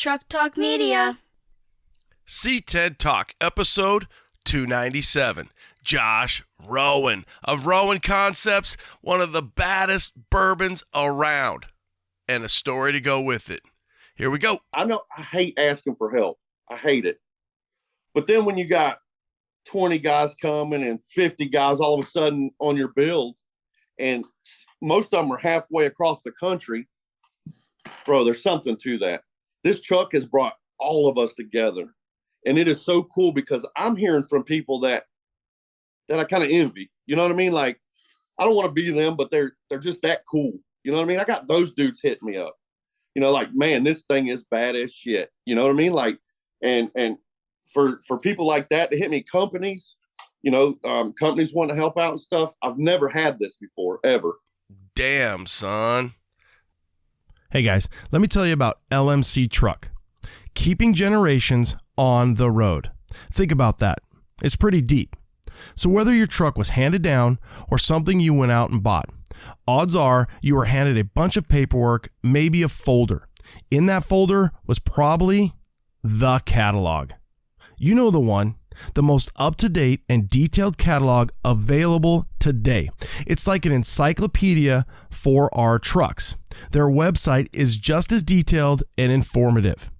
Truck Talk Media. C10 Talk, episode 297. Josh Rowan of Rowan Concepts, one of the baddest bourbons around, and a story to go with it. Here we go. I know I hate asking for help. I hate it. But then when you got 20 guys coming and 50 guys all of a sudden on your build, and most of them are halfway across the country, bro, there's something to that. This truck has brought all of us together. And it is so cool because I'm hearing from people that I kind of envy. You know what I mean? Like, I don't want to be them, but they're just that cool. You know what I mean? I got those dudes hitting me up. You know, like, man, this thing is bad as shit. You know what I mean? Like, and for people like that to hit me, companies, you know, companies want to help out and stuff. I've never had this before, ever. Damn, son. Hey guys, let me tell you about LMC Truck. Keeping generations on the road. Think about that. It's pretty deep. So whether your truck was handed down or something you went out and bought, odds are you were handed a bunch of paperwork, maybe a folder. In that folder was probably the catalog. You know the one. The most up-to-date and detailed catalog available today. It's like an encyclopedia for our trucks. Their website is just as detailed and informative.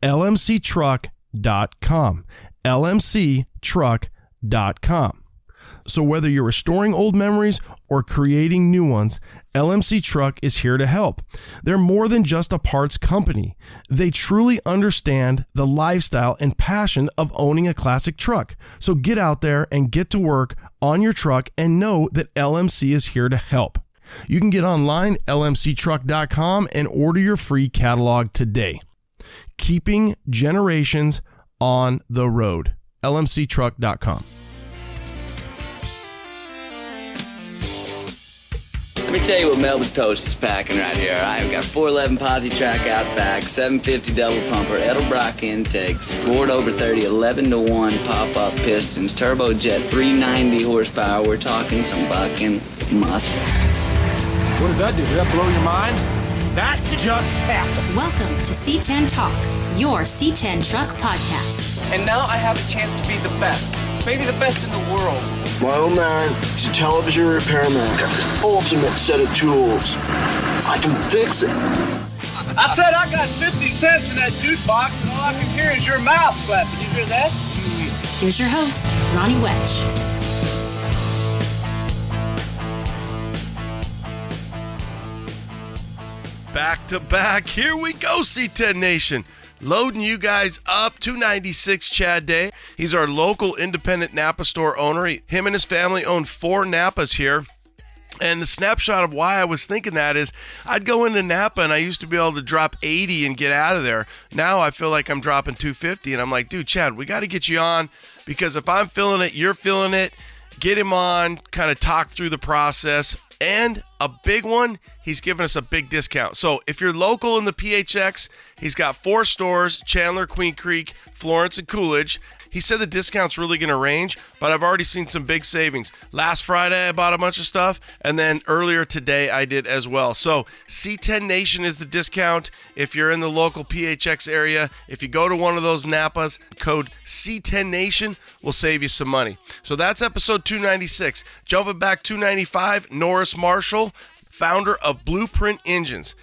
lmctruck.com. lmctruck.com. So whether you're restoring old memories or creating new ones, LMC Truck is here to help. They're more than just a parts company. They truly understand the lifestyle and passion of owning a classic truck. So get out there and get to work on your truck and know that LMC is here to help. You can get online, lmctruck.com, and order your free catalog today. Keeping generations on the road. lmctruck.com. Let me tell you what Melba's Toast is packing right here, all right? We've got 411 Posi track out back, 750 double pumper, Edelbrock intakes, scored over 30, 11-1 pop-up pistons, turbojet, 390 horsepower. We're talking some bucking muscle. What does that do? Does that blow your mind? That just happened. Welcome to C10 Talk, your C10 Truck podcast. And now I have a chance to be the best, maybe the best in the world. My old man, he's a television repairman. Ultimate set of tools. I can fix it. I said I got 50 cents in that jukebox, and all I can hear is your mouth clapping. You hear that? Here's your host, Ronnie Welch. Back to back. Here we go, C10 Nation. Loading you guys up. 296 Chad Day. He's our local independent Napa store owner. Him and his family own 4 Napas here. And the snapshot of why I was thinking that is I'd go into Napa and I used to be able to drop 80 and get out of there. Now I feel like I'm dropping 250 and I'm like, dude, Chad, we got to get you on because if I'm feeling it, you're feeling it. Get him on, kind of talk through the process. And a big one, he's giving us a big discount. So if you're local in the PHX, he's got 4 stores, Chandler, Queen Creek, Florence, and Coolidge. He said the discount's really going to range, but I've already seen some big savings. Last Friday, I bought a bunch of stuff, and then earlier today, I did as well. So C10 Nation is the discount if you're in the local PHX area. If you go to one of those Napas, code C10 Nation will save you some money. So that's episode 296. Jumping back 295, Norris Marshall, founder of Blueprint Engines.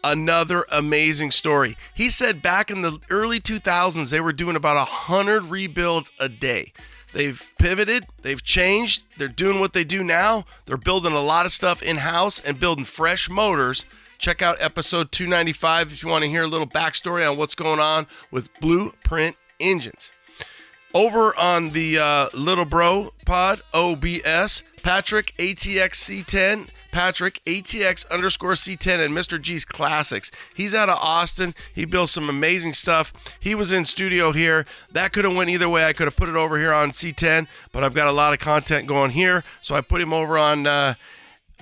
Another amazing story. He said back in the early 2000s, they were doing about 100 rebuilds a day. They've pivoted, they've changed, they're doing what they do now. They're building a lot of stuff in-house and building fresh motors. Check out episode 295 if you want to hear a little backstory on what's going on with Blueprint Engines. Over on the Little Bro Pod, OBS, Patrick, ATX C10, Patrick, ATX_C10, and Mr. G's Classics. He's out of Austin. He builds some amazing stuff. He was in studio here. That could have went either way. I could have put it over here on C10, but I've got a lot of content going here, so I put him over on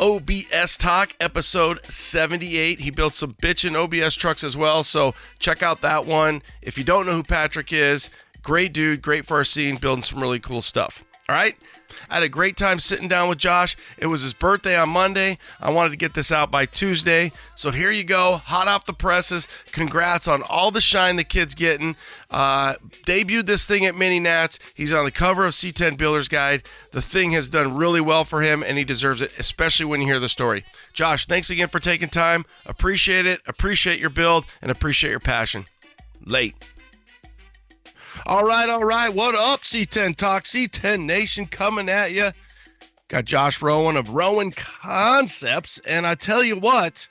OBS Talk, episode 78. He built some bitchin' OBS trucks as well, so check out that one. If you don't know who Patrick is, great dude, great for our scene, building some really cool stuff. All right. I had a great time sitting down with Josh. It was his birthday on Monday. I wanted to get this out by Tuesday. So here you go. Hot off the presses. Congrats on all the shine the kid's getting. Debuted this thing at Mini Nats. He's on the cover of C10 Builder's Guide. The thing has done really well for him, and he deserves it, especially when you hear the story. Josh, thanks again for taking time. Appreciate it. Appreciate your build, and appreciate your passion. Late. All right. What up, C10 Talk? C10 Nation coming at you. Got Josh Rowan of Rowan Concepts. And I tell you what,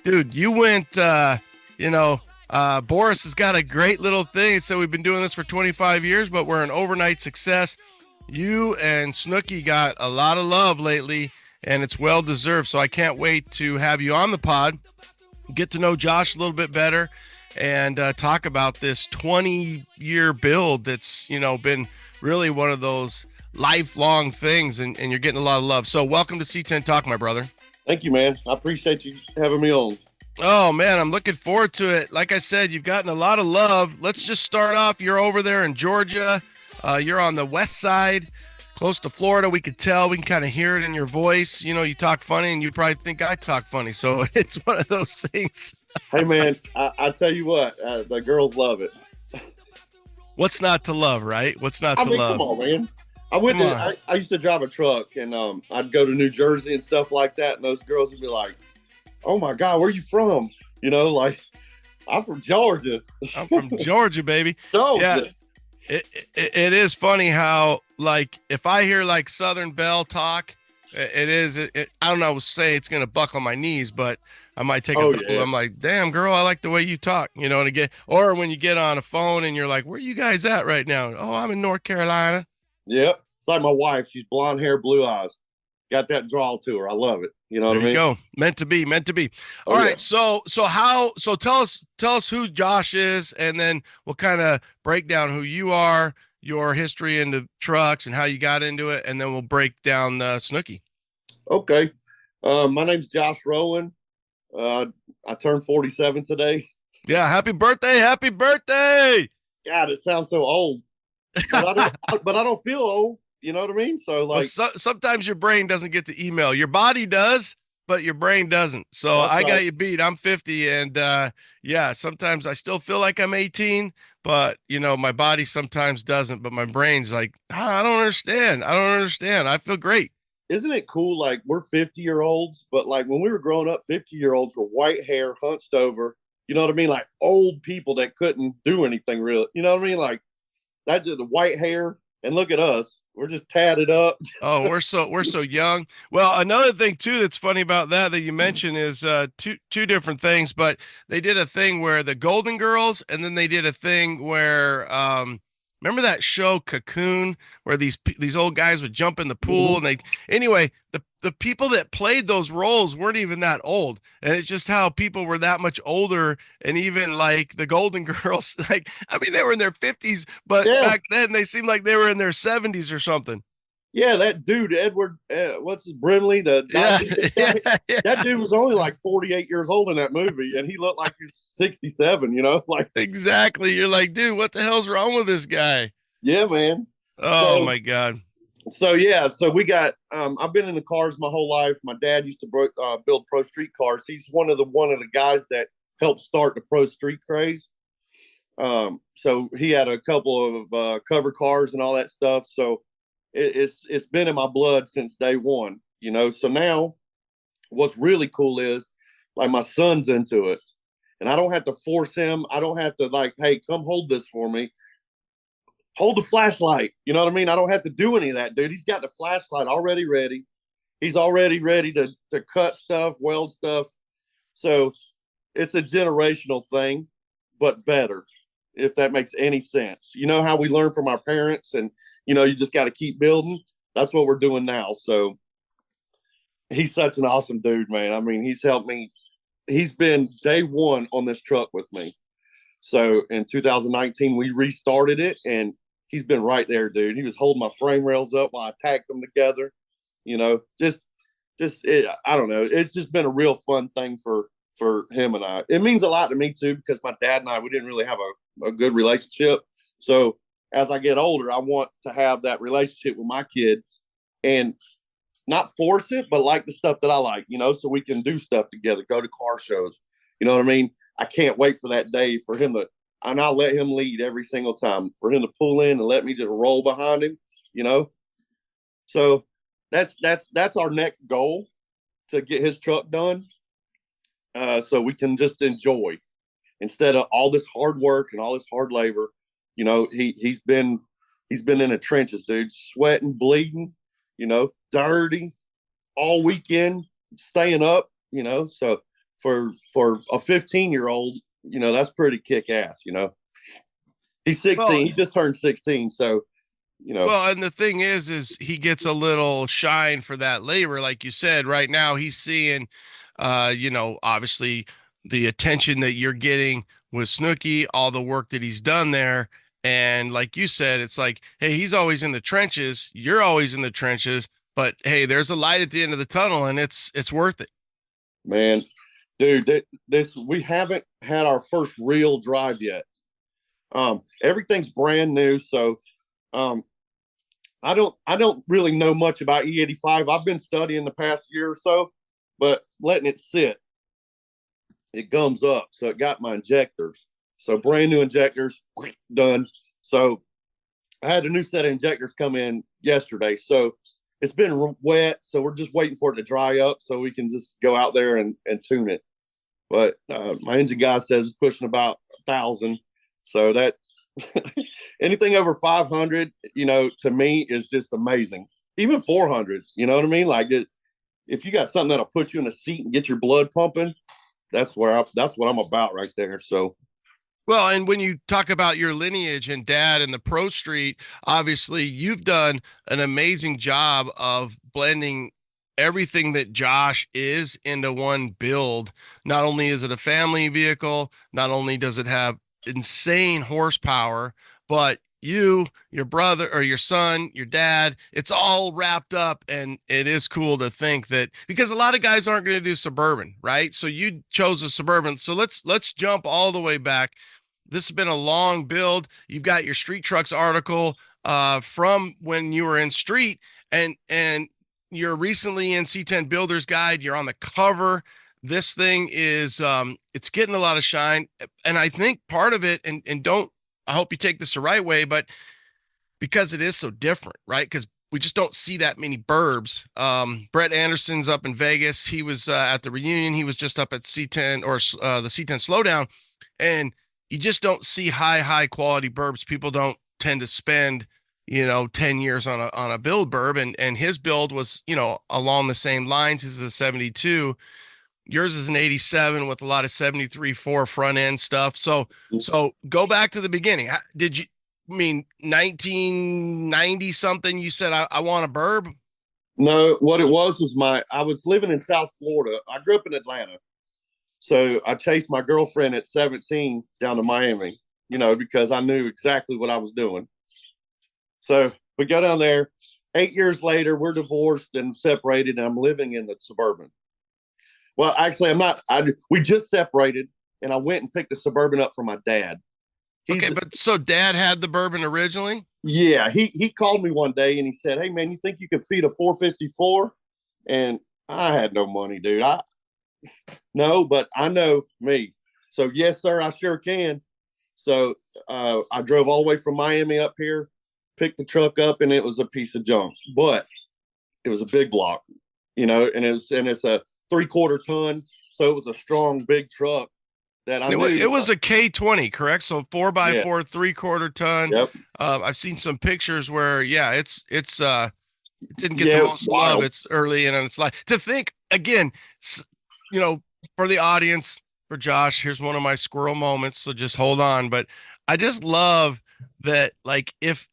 dude, you went, Boris has got a great little thing. So we've been doing this for 25 years, but we're an overnight success. You and Snooki got a lot of love lately, and it's well-deserved. So I can't wait to have you on the pod, get to know Josh a little bit better, and talk about this 20-year build that's, been really one of those lifelong things, and you're getting a lot of love. So welcome to C10 Talk, my brother. Thank you, man. I appreciate you having me on. Oh, man, I'm looking forward to it. Like I said, you've gotten a lot of love. Let's just start off. You're over there in Georgia. You're on the west side, close to Florida. We could tell. We can kind of hear it in your voice. You talk funny, and you probably think I talk funny. So it's one of those things. Hey, man, I tell you what, the girls love it. What's not to love, right? What's not to love? Come on, man. I used to drive a truck, and I'd go to New Jersey and stuff like that, and those girls would be like, "Oh my God, where are you from?" I'm from Georgia. I'm from Georgia, baby. Georgia. Yeah, it is funny how, if I hear Southern Belle talk, I don't know, say it's gonna buckle my knees, but I might take a couple. Yeah. I'm like, damn, girl, I like the way you talk, and again, or when you get on a phone and you're like, where you guys at right now? Oh, I'm in North Carolina. Yep. It's like my wife. She's blonde hair, blue eyes. Got that drawl to her. I love it. You know what I mean? There you go. Meant to be. All right. So tell us who Josh is, and then we'll kind of break down who you are, your history into trucks and how you got into it, and then we'll break down Snooki. Okay. My name's Josh Rowan. I turned 47 today. Yeah, happy birthday! God, it sounds so old, but I don't feel old. You know what I mean? So sometimes your brain doesn't get the email. Your body does, but your brain doesn't. So I got you beat. I'm 50, and sometimes I still feel like I'm 18, but my body sometimes doesn't. But my brain's like, I don't understand. I feel great. Isn't it cool? We're 50-year-olds, but when we were growing up, 50-year-olds were white hair, hunched over. You know what I mean? Like old people that couldn't do anything really. You know what I mean? That's just the white hair. And look at us. We're just tatted up. Oh, we're so young. Well, another thing too that's funny about that you mentioned is two different things. But they did a thing where the Golden Girls, and then they did a thing where remember that show Cocoon, where these old guys would jump in the pool, and the people that played those roles weren't even that old, and it's just how people were that much older. And even the Golden Girls, they were in their 50s, but back then they seemed like they were in their 70s or something. Yeah, that dude Edward, what's his Brimley? That dude was only 48 years old in that movie, and he looked like he was 67. Exactly. You're like, dude, what the hell's wrong with this guy? Yeah, man. Oh my God. So we got. I've been in the cars my whole life. My dad used to build pro street cars. He's one of the guys that helped start the pro street craze. So he had a couple of cover cars and all that stuff. So it's been in my blood since day one. So now what's really cool is my son's into it, and I don't have to force him. I don't have to hey, come hold this for me. Hold the flashlight. You know what I mean? I don't have to do any of that, dude. He's got the flashlight already ready. He's already ready to cut stuff, weld stuff. So it's a generational thing, but better, if that makes any sense. You know how we learn from our parents, and you just got to keep building. That's what we're doing now. So he's such an awesome dude, man. I mean, he's helped me. He's been day one on this truck with me. So in 2019, we restarted it, and he's been right there, dude. He was holding my frame rails up while I tacked them together. I don't know. It's just been a real fun thing for him and I. It means a lot to me too, because my dad and I, we didn't really have a good relationship. So as I get older, I want to have that relationship with my kid and not force it, but like the stuff that I like, so we can do stuff together, go to car shows. You know what I mean? I can't wait for that day for him to, and I'll let him lead every single time, for him to pull in and let me just roll behind him, So that's our next goal, to get his truck done, so we can just enjoy instead of all this hard work and all this hard labor. He's been in the trenches, dude, sweating, bleeding, dirty all weekend, staying up, so for a 15-year-old, that's pretty kick ass. He's 16. Well, he just turned 16. So, Well, and the thing is he gets a little shine for that labor. Like you said, right now he's seeing, obviously the attention that you're getting with Snooki, all the work that he's done there. And like you said, it's like, hey, he's always in the trenches. You're always in the trenches, but hey, there's a light at the end of the tunnel, and it's worth it. Man, dude, we haven't had our first real drive yet. Everything's brand new, so I don't really know much about E85. I've been studying the past year or so, but letting it sit, it gums up. So it got my injectors. So brand new injectors, done. So I had a new set of injectors come in yesterday. So it's been wet. So we're just waiting for it to dry up so we can just go out there and tune it. But my engine guy says it's pushing about 1,000. So that anything over 500, to me is just amazing. Even 400, you know what I mean? Like if you got something that'll put you in a seat and get your blood pumping, that's what I'm about right there. So. Well, and when you talk about your lineage and dad and the Pro Street, obviously you've done an amazing job of blending everything that Josh is into one build. Not only is it a family vehicle, not only does it have insane horsepower, but you, your brother or your son, your dad, it's all wrapped up. And it is cool to think that, because a lot of guys aren't going to do Suburban, right? So you chose a Suburban. So let's jump all the way back. This has been a long build. You've got your Street Trucks article from when you were in Street, and you're recently in C10 Builder's Guide. You're on the cover. This thing is it's getting a lot of shine, and I think part of it, and I hope you take this the right way, but because it is so different, right? Because we just don't see that many burbs. Brett Anderson's up in Vegas. He was at the reunion. He was just up at C10 or the C10 Slowdown, and you just don't see high quality burbs. People don't tend to spend 10 years on a build burb, and his build was along the same lines. His is a 72. Yours is an 87 with a lot of 73.4 front end stuff. So go back to the beginning. Did you 1990 something? You said I want a burb. No, what it was I was living in South Florida. I grew up in Atlanta. So I chased my girlfriend at 17 down to Miami, because I knew exactly what I was doing. So we go down there. 8 years later, we're divorced and separated, and I'm living in the Suburban. Well, actually, I'm not. We just separated, and I went and picked the Suburban up for my dad. But so dad had the Bourbon originally? Yeah, he called me one day, and he said, "Hey, man, you think you could feed a 454?" And I had no money, dude. No, but I know me. So yes, sir, I sure can. So I drove all the way from Miami up here, picked the truck up, and it was a piece of junk. But it was a big block, and it's a 3/4 ton. So it was a strong, big truck that I knew. It was a K20, correct? So 4x4, 3/4 ton. Yep. I've seen some pictures where, it didn't get the most love. It's early in its life. To think again, for the audience, for Josh, here's one of my squirrel moments. So just hold on. But I just love that, like, if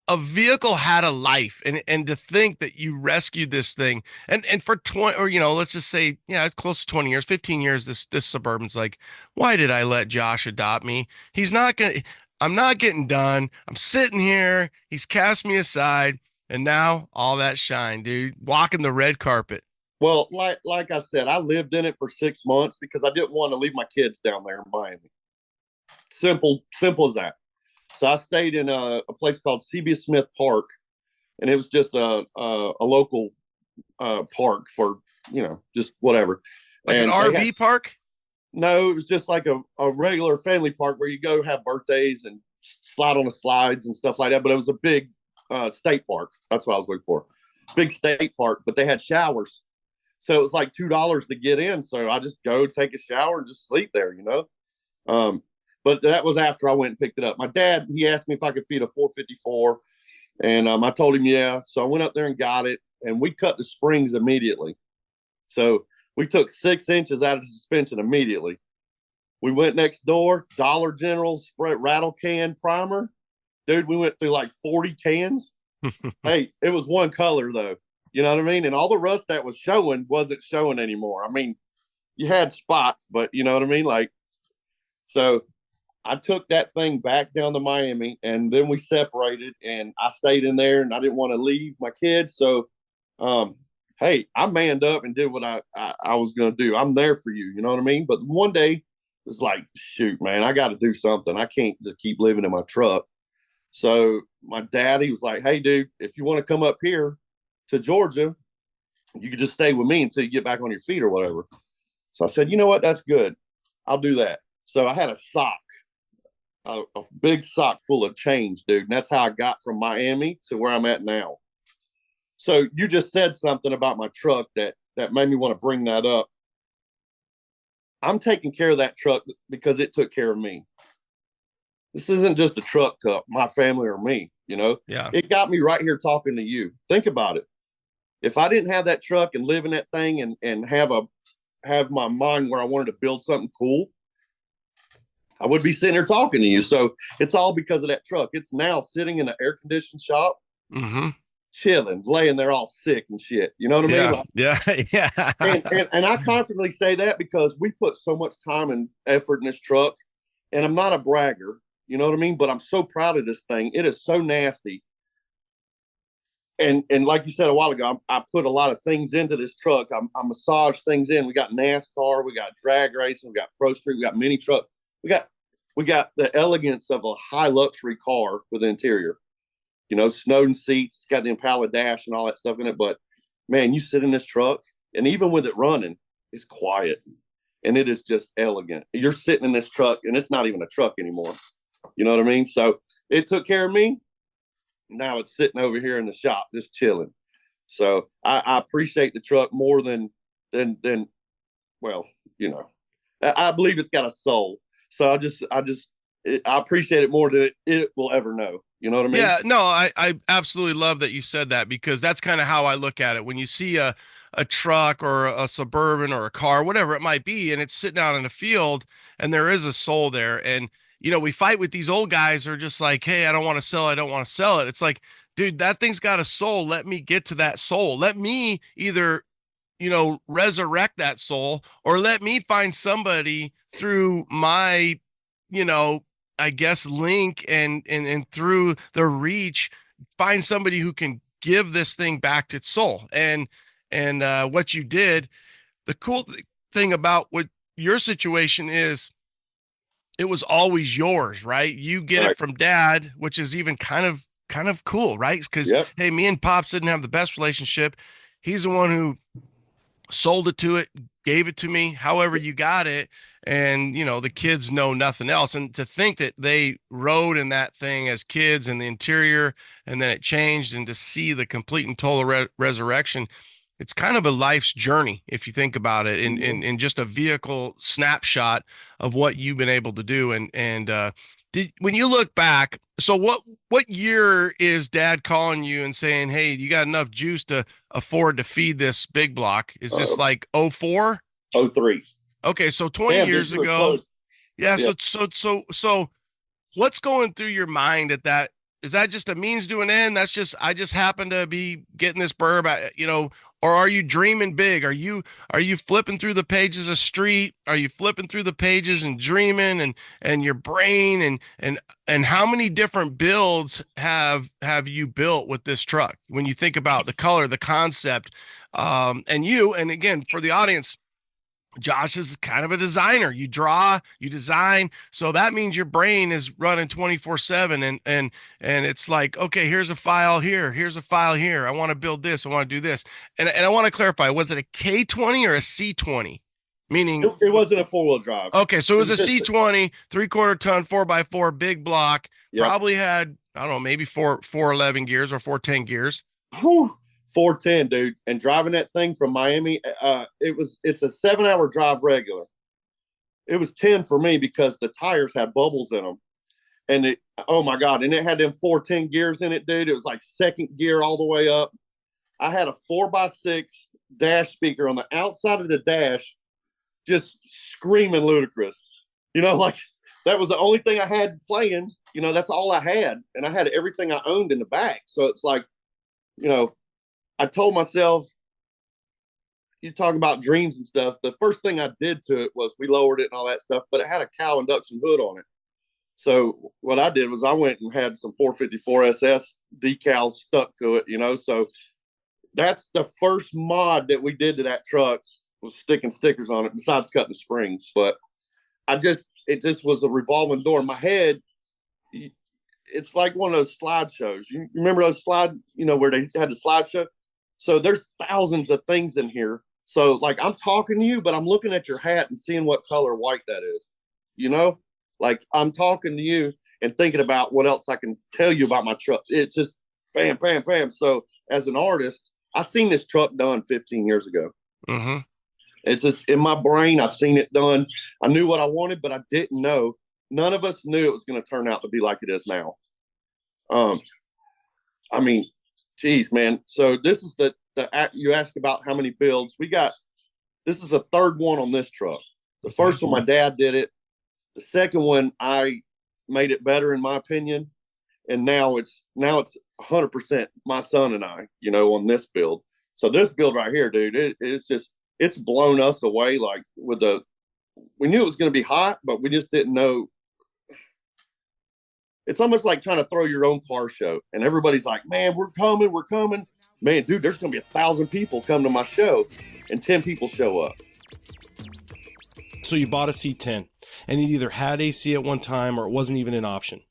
a vehicle had a life, and to think that you rescued this thing and for 20, or let's just say, it's close to 20 years, 15 years, this Suburban's like, why did I let Josh adopt me? I'm not getting done. I'm sitting here. He's cast me aside, and now all that shine, dude, walking the red carpet. Well, like I said, I lived in it for 6 months because I didn't want to leave my kids down there in Miami. Simple as that. So I stayed in a place called CB Smith Park, and it was just a local park for, just whatever. Like an And they had, RV park? no, it was just like a regular family park where you go have birthdays and slide on the slides and stuff like that. But it was a big state park. That's what I was looking for. Big state park, but they had showers. So it was like $2 to get in. So I just go take a shower and just sleep there, But that was after I went and picked it up. My dad, he asked me if I could feed a 454. And I told him, yeah. So I went up there and got it. And we cut the springs immediately. So we took 6 inches out of the suspension immediately. We went next door, Dollar General spray rattle can primer. Dude, we went through like 40 cans. Hey, it was one color though. You know what I mean? And all the rust that was showing wasn't showing anymore. I mean, you had spots, but you know what I mean? Like, so I took that thing back down to Miami, and then we separated, and I stayed in there, and I didn't want to leave my kids. So, hey, I manned up and did what I was going to do. I'm there for you. You know what I mean? But one day it was like, shoot, man, I got to do something. I can't just keep living in my truck. So my daddy was like, hey, dude, if you want to come up here to Georgia, you could just stay with me until you get back on your feet or whatever. So I said, you know what? That's good. I'll do that. So I had a sock, a big sock full of change, dude. And that's how I got from Miami to where I'm at now. So you just said something about my truck that made me want to bring that up. I'm taking care of that truck because it took care of me. This isn't just a truck to my family or me, Yeah. It got me right here talking to you. Think about it. If I didn't have that truck and live in that thing and have my mind where I wanted to build something cool, I would be sitting here talking to you. So it's all because of that truck. It's now sitting in an air conditioned shop, chilling, laying there all sick and shit. You know what I mean? Like, Yeah. and I confidently say that because we put so much time and effort in this truck, and I'm not a bragger, you know what I mean? But I'm so proud of this thing. It is so nasty. And like you said a while ago, I put a lot of things into this truck. I massage things in. We got NASCAR, we got drag racing, we got Pro Street, we got mini truck. We got the elegance of a high luxury car with the interior. Snowden seats, it's got the Impala dash and all that stuff in it. But man, you sit in this truck, and even with it running, it's quiet, and it is just elegant. You're sitting in this truck, and it's not even a truck anymore. You know what I mean? So it took care of me. Now it's sitting over here in the shop, just chilling. So I appreciate the truck more than well, I believe it's got a soul. So I appreciate it more than it will ever know. You know what I mean? Yeah, no, I absolutely love that you said that, because that's kind of how I look at it. When you see a truck or a Suburban or a car, whatever it might be, and it's sitting out in a field and there is a soul there. And, we fight with these old guys who are just like, hey, I don't want to sell it. I don't want to sell it. It's like, dude, that thing's got a soul. Let me get to that soul. Let me either, resurrect that soul, or let me find somebody through my, I guess, link and through the reach, find somebody who can give this thing back to its soul. And what you did, the cool thing about what your situation is, it was always yours, right? You get Right. it from dad, which is even kind of cool, right? Because Yep. hey, me and Pops didn't have the best relationship. He's the one who sold it to it, gave it to me, however you got it. And, the kids know nothing else. And to think that they rode in that thing as kids in the interior, and then it changed, and to see the complete and total resurrection, it's kind of a life's journey if you think about it, in just a vehicle snapshot of what you've been able to do. And when you look back, so what year is dad calling you and saying, hey, you got enough juice to afford to feed this big block? Is this like 04? 03. Okay, so 20 Damn, years dude, you were ago. close. Yeah, Yeah. so what's going through your mind at that? Is that just a means to an end? That's just, I just happen to be getting this burb, or are you dreaming big? Are you flipping through the pages of Street? Are you flipping through the pages and dreaming, and your brain, and how many different builds have you built with this truck? When you think about the color, the concept, and again, for the audience, Josh is kind of a designer. You draw, you design. So that means your brain is running 24/7 and it's like, okay, here's a file here. Here's a file here. I want to build this. I want to do this. And I want to clarify, was it a K20 or a C20? Meaning It wasn't a 4-wheel drive. okay, so it was a just C20, 3/4 ton, 4x4, big block. Yep. Probably had, I don't know, maybe 411 gears or 410 gears. Whew, 410, dude. And driving that thing from Miami, it's a 7-hour drive regular. It was 10 for me because the tires had bubbles in them. And oh my God. And it had them 410 gears in it, dude. It was like second gear all the way up. I had a 4x6 dash speaker on the outside of the dash, just screaming ludicrous. Like that was the only thing I had playing. That's all I had. And I had everything I owned in the back. So it's like, I told myself, you talk about dreams and stuff. The first thing I did to it was we lowered it and all that stuff, but it had a cow induction hood on it. So what I did was I went and had some 454 SS decals stuck to it, So that's the first mod that we did to that truck, was sticking stickers on it besides cutting the springs. But it just was a revolving door. In my head, it's like one of those slideshows. You remember those where they had the slideshow? So there's thousands of things in here. So like I'm talking to you, but I'm looking at your hat and seeing what color white that is. Like I'm talking to you and thinking about what else I can tell you about my truck. It's just bam, bam, bam. So as an artist, I seen this truck done 15 years ago. Mm-hmm. It's just in my brain. I seen it done. I knew what I wanted, but I didn't know. None of us knew it was going to turn out to be like it is now. I mean, geez, man. So this is the you asked about how many builds we got. This is the third one on this truck. The first one, my dad did it. The second one, I made it better in my opinion. And now it's 100% my son and I, on this build. So this build right here, dude, it's blown us away. Like we knew it was going to be hot, but we just didn't know. It's almost like trying to throw your own car show. And everybody's like, man, we're coming. Man, dude, there's going to be 1,000 people come to my show and 10 people show up. So you bought a C10 and it either had AC at one time or it wasn't even an option.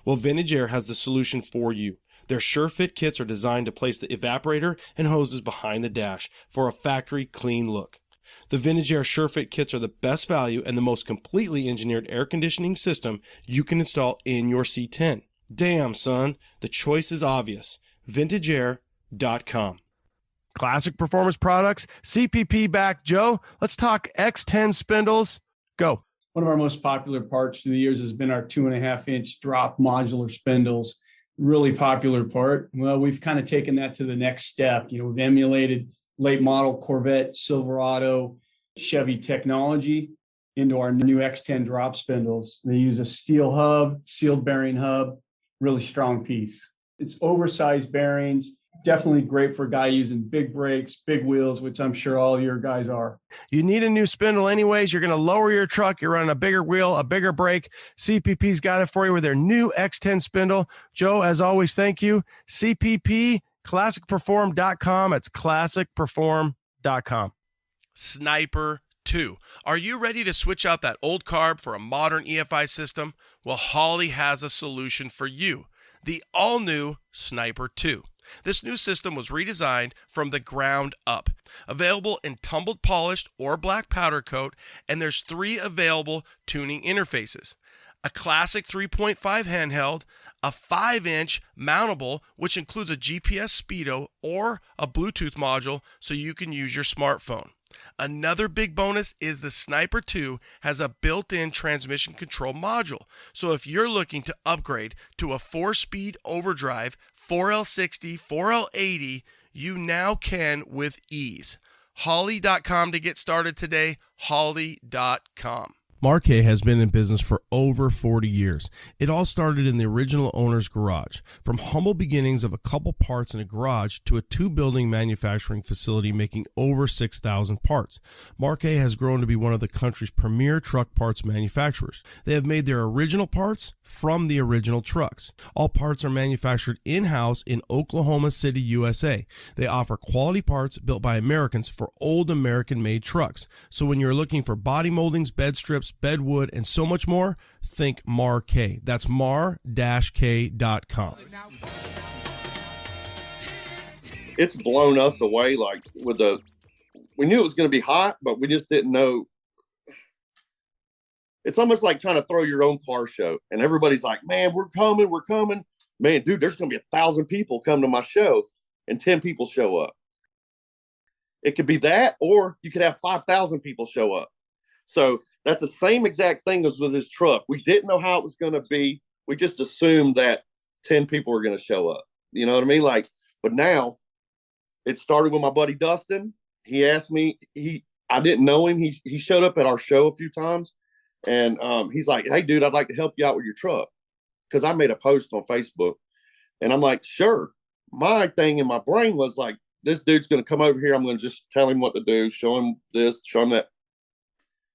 Well, Vintage Air has the solution for you. Their SureFit kits are designed to place the evaporator and hoses behind the dash for a factory clean look. The Vintage Air SureFit kits are the best value and the most completely engineered air conditioning system you can install in your C10. Damn, son, the choice is obvious. VintageAir.com. Classic Performance Products, CPP back. Joe, let's talk X10 spindles. Go. One of our most popular parts through the years has been our 2.5-inch drop modular spindles. Really popular part. Well, we've kind of taken that to the next step. We've emulated late model Corvette, Silverado, Chevy technology into our new X10 drop spindles. They use a steel hub, sealed bearing hub, really strong piece. It's oversized bearings. Definitely great for a guy using big brakes, big wheels, which I'm sure all your guys are. You need a new spindle anyways. You're going to lower your truck. You're running a bigger wheel, a bigger brake. CPP's got it for you with their new X10 spindle. Joe, as always, thank you. CPP, classicperform.com. It's classicperform.com. Sniper 2. Are you ready to switch out that old carb for a modern EFI system? Well, Holley has a solution for you. The all-new Sniper 2. This new system was redesigned from the ground up. Available in tumbled polished or black powder coat, and there's 3 available tuning interfaces. A classic 3.5 handheld, a 5-inch mountable, which includes a GPS speedo or a Bluetooth module so you can use your smartphone. Another big bonus is the Sniper 2 has a built-in transmission control module. So if you're looking to upgrade to a 4-speed overdrive 4L60, 4L80, you now can with ease. Holley.com to get started today, Holley.com. Marquet has been in business for over 40 years. It all started in the original owner's garage. From humble beginnings of a couple parts in a garage to a 2-building manufacturing facility making over 6,000 parts, Marquet has grown to be one of the country's premier truck parts manufacturers. They have made their original parts from the original trucks. All parts are manufactured in-house in Oklahoma City, USA. They offer quality parts built by Americans for old American-made trucks. So when you're looking for body moldings, bed strips, bed wood, and so much more, think Marquet. That's mar-k.com. It's blown us away. Like we knew it was going to be hot, but we just didn't know. It's almost like trying to throw your own car show, and everybody's like, "Man, we're coming. Man, dude, there's going to be 1,000 people come to my show, and 10 people show up. It could be that, or you could have 5,000 people show up. So that's the same exact thing as with this truck. We didn't know how it was going to be. We just assumed that 10 people were going to show up. You know what I mean? But now it started with my buddy Dustin. He asked me, I didn't know him. He showed up at our show a few times, and he's like, "Hey, dude, I'd like to help you out with your truck." Because I made a post on Facebook, and I'm like, "Sure." My thing in my brain was like, this dude's going to come over here. I'm going to just tell him what to do, show him this, show him that.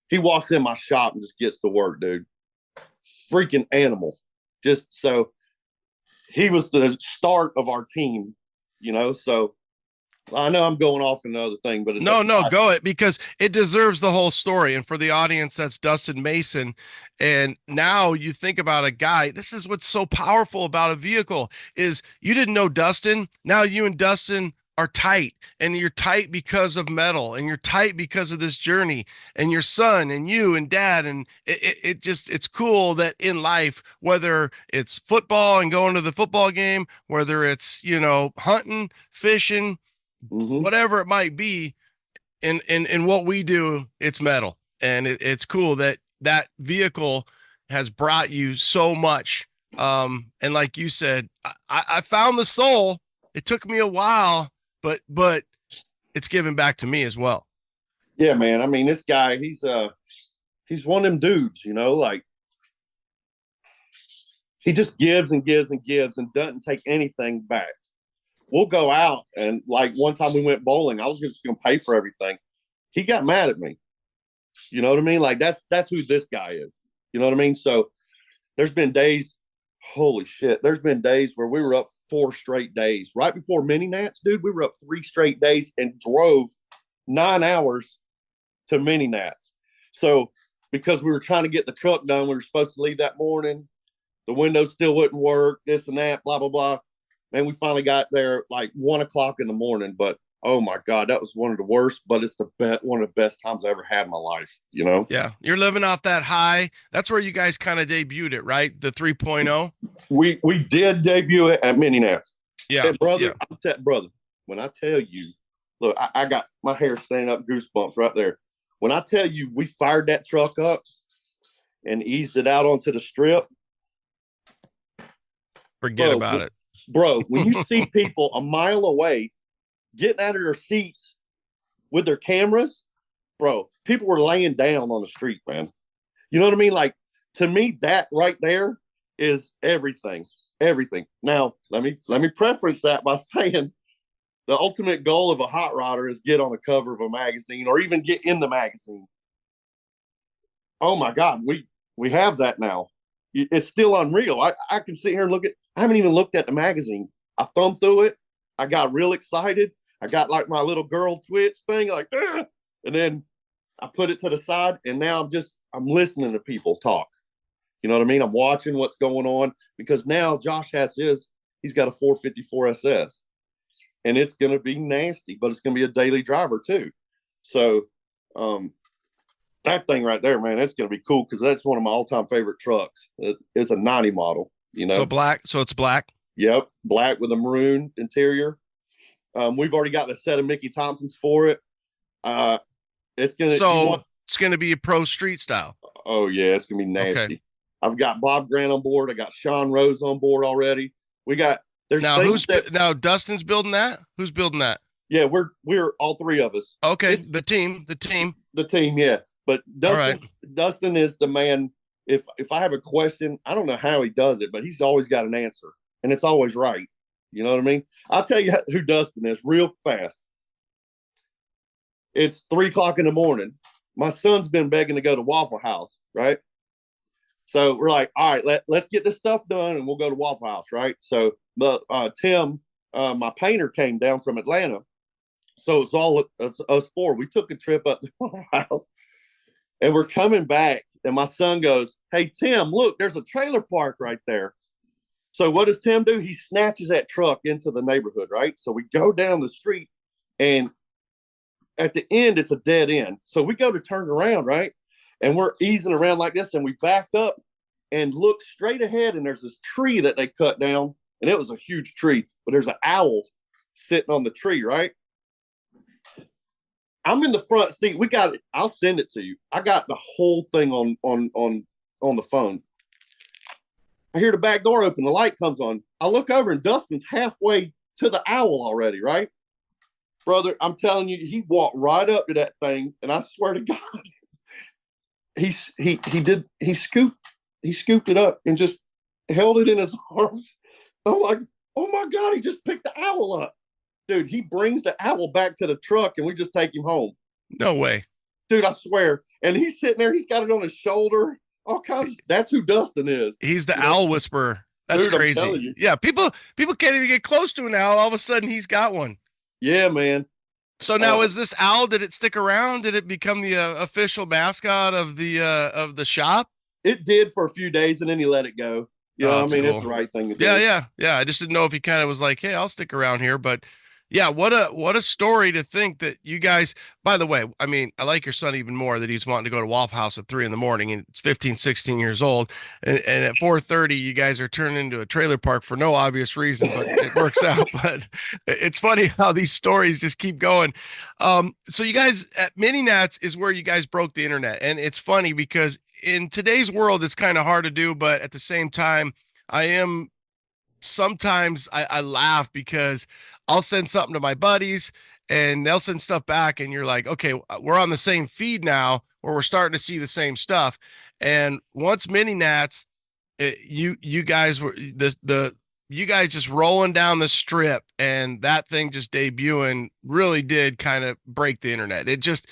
He walks in my shop and just gets to work, dude. Freaking animal. Just so he was the start of our team, so I know I'm going off another thing, but go it, because it deserves the whole story. And for the audience, that's Dustin Mason. And now you think about a guy, this is what's so powerful about a vehicle is you didn't know Dustin. Now you and Dustin are tight, and you're tight because of metal, and you're tight because of this journey, and your son and you and dad. And it's cool that in life, whether it's football and going to the football game, whether it's, hunting, fishing, whatever it might be, in what we do, it's metal. And it's cool that vehicle has brought you so much. And like you said, I found the soul. It took me a while, but it's given back to me as well. Yeah, man. I mean, this guy, he's one of them dudes, like he just gives and gives and gives and doesn't take anything back. We'll go out, and like one time we went bowling, I was just going to pay for everything. He got mad at me. You know what I mean? Like that's who this guy is. You know what I mean? So there's been days, holy shit, there's been days where we were up 4 straight days. Right before mini nats, dude, we were up 3 straight days and drove 9 hours to mini nats. So because we were trying to get the truck done, we were supposed to leave that morning. The windows still wouldn't work, this and that, blah, blah, blah. Man, we finally got there like 1 o'clock in the morning, but oh my God, that was one of the worst, but it's one of the best times I ever had in my life, Yeah. You're living off that high. That's where you guys kind of debuted it, right? The 3.0. We did debut it at Mini Nats. Yeah. Hey, brother, yeah. Brother, when I tell you, look, I got my hair standing up, goosebumps right there. When I tell you we fired that truck up and eased it out onto the strip. Forget about it. Bro, when you see people a mile away getting out of their seats with their cameras, bro, people were laying down on the street, man. You know what I mean? Like, to me, that right there is everything. Everything. Now, let me preference that by saying the ultimate goal of a hot rodder is get on the cover of a magazine or even get in the magazine. Oh my God, we have that now. It's still unreal. I can sit here and look at, I haven't even looked at the magazine. I thumbed through it. I got real excited. I got like my little girl Twitch thing, like, "Ugh!" And then I put it to the side, and now I'm listening to people talk. You know what I mean? I'm watching what's going on because now Josh he's got a 454 SS, and it's going to be nasty, but it's going to be a daily driver too. So, that thing right there, man, that's going to be cool because that's one of my all-time favorite trucks. It's a 90 model, So it's black? Yep, black with a maroon interior. We've already got a set of Mickey Thompsons for it. It's gonna be a pro street style. Oh yeah, it's gonna be nasty. Okay. I've got Bob Grant on board. I got Sean Rose on board already. Now Dustin's building that? Who's building that? Yeah, we're all 3 of us. Okay, the team. Yeah. But All right. Dustin is the man. If I have a question, I don't know how he does it, but he's always got an answer, and it's always right. You know what I mean? I'll tell you who Dustin is real fast. It's 3 o'clock in the morning. My son's been begging to go to Waffle House, right? So we're like, all right, let's get this stuff done, and we'll go to Waffle House, right? So, but Tim, my painter, came down from Atlanta, so it's us four. We took a trip up to Waffle House, and we're coming back, and my son goes, "Hey Tim, look, there's a trailer park right there." So what does Tim do? He snatches that truck into the neighborhood, right? So we go down the street, and at the end, it's a dead end. So we go to turn around, right? And we're easing around like this, and we backed up and looked straight ahead, and there's this tree that they cut down, and it was a huge tree, but there's an owl sitting on the tree, right? I'm in the front seat. We got it. I'll send it to you. I got the whole thing on the phone. I hear the back door open. The light comes on. I look over, and Dustin's halfway to the owl already, right? Brother, I'm telling you, he walked right up to that thing, and I swear to God, he scooped it up and just held it in his arms. I'm like, oh my God, he just picked the owl up. Dude, he brings the owl back to the truck, and we just take him home. No way. Dude, I swear. And he's sitting there, he's got it on his shoulder, all kinds. That's who Dustin is. He's the owl whisperer. That's Dude, crazy. Yeah, people can't even get close to an owl. All of a sudden, he's got one. Yeah, man. So now, is this owl? Did it stick around? Did it become the official mascot of the shop? It did for a few days, and then he let it go. You know, I mean, cool. It's the right thing to do. Yeah. I just didn't know if he kind of was like, "Hey, I'll stick around here." But yeah, what a story to think that you guys. By the way, I mean, I like your son even more that he's wanting to go to Waffle House at 3 a.m. and it's 15, 16 years old, and at 4:30, you guys are turned into a trailer park for no obvious reason, but it works out. But it's funny how these stories just keep going. So you guys at Mini Nats is where you guys broke the internet, and it's funny because in today's world, it's kind of hard to do, but at the same time, sometimes I laugh because I'll send something to my buddies and they'll send stuff back, and you're like, okay, we're on the same feed now, or we're starting to see the same stuff. And once Mini Nats, you guys were you guys just rolling down the strip, and that thing just debuting really did kind of break the internet. It just,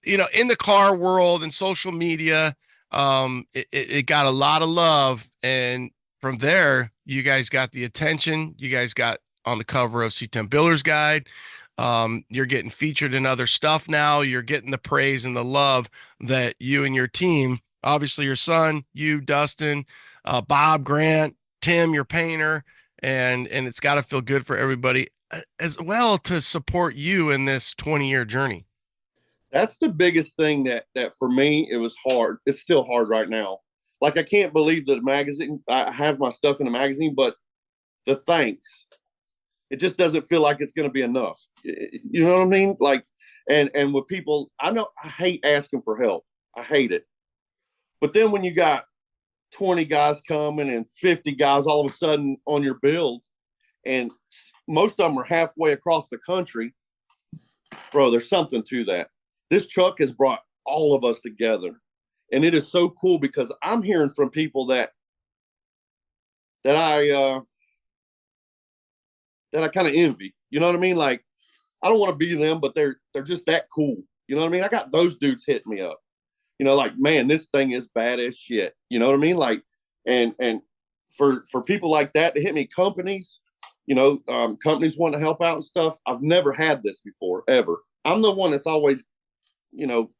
in the car world and social media, it got a lot of love, and from there, you guys got the attention. You guys got on the cover of C10 Builder's Guide. You're getting featured in other stuff now. You're getting the praise and the love that you and your team, obviously your son, you, Dustin, Bob, Grant, Tim, your painter, and it's got to feel good for everybody as well to support you in this 20-year journey. That's the biggest thing that for me, it was hard. It's still hard right now. Like, I can't believe that I have my stuff in the magazine, but the thanks, it just doesn't feel like it's going to be enough. You know what I mean? Like, and with people, I know I hate asking for help. I hate it. But then when you got 20 guys coming and 50 guys all of a sudden on your build, and most of them are halfway across the country, bro, there's something to that. This truck has brought all of us together. And it is so cool because I'm hearing from people that I kind of envy. You know what I mean? Like, I don't want to be them, but they're just that cool. You know what I mean? I got those dudes hitting me up. Like, man, this thing is bad as shit. You know what I mean? Like, and for people like that to hit me, companies, companies want to help out and stuff. I've never had this before, ever. I'm the one that's always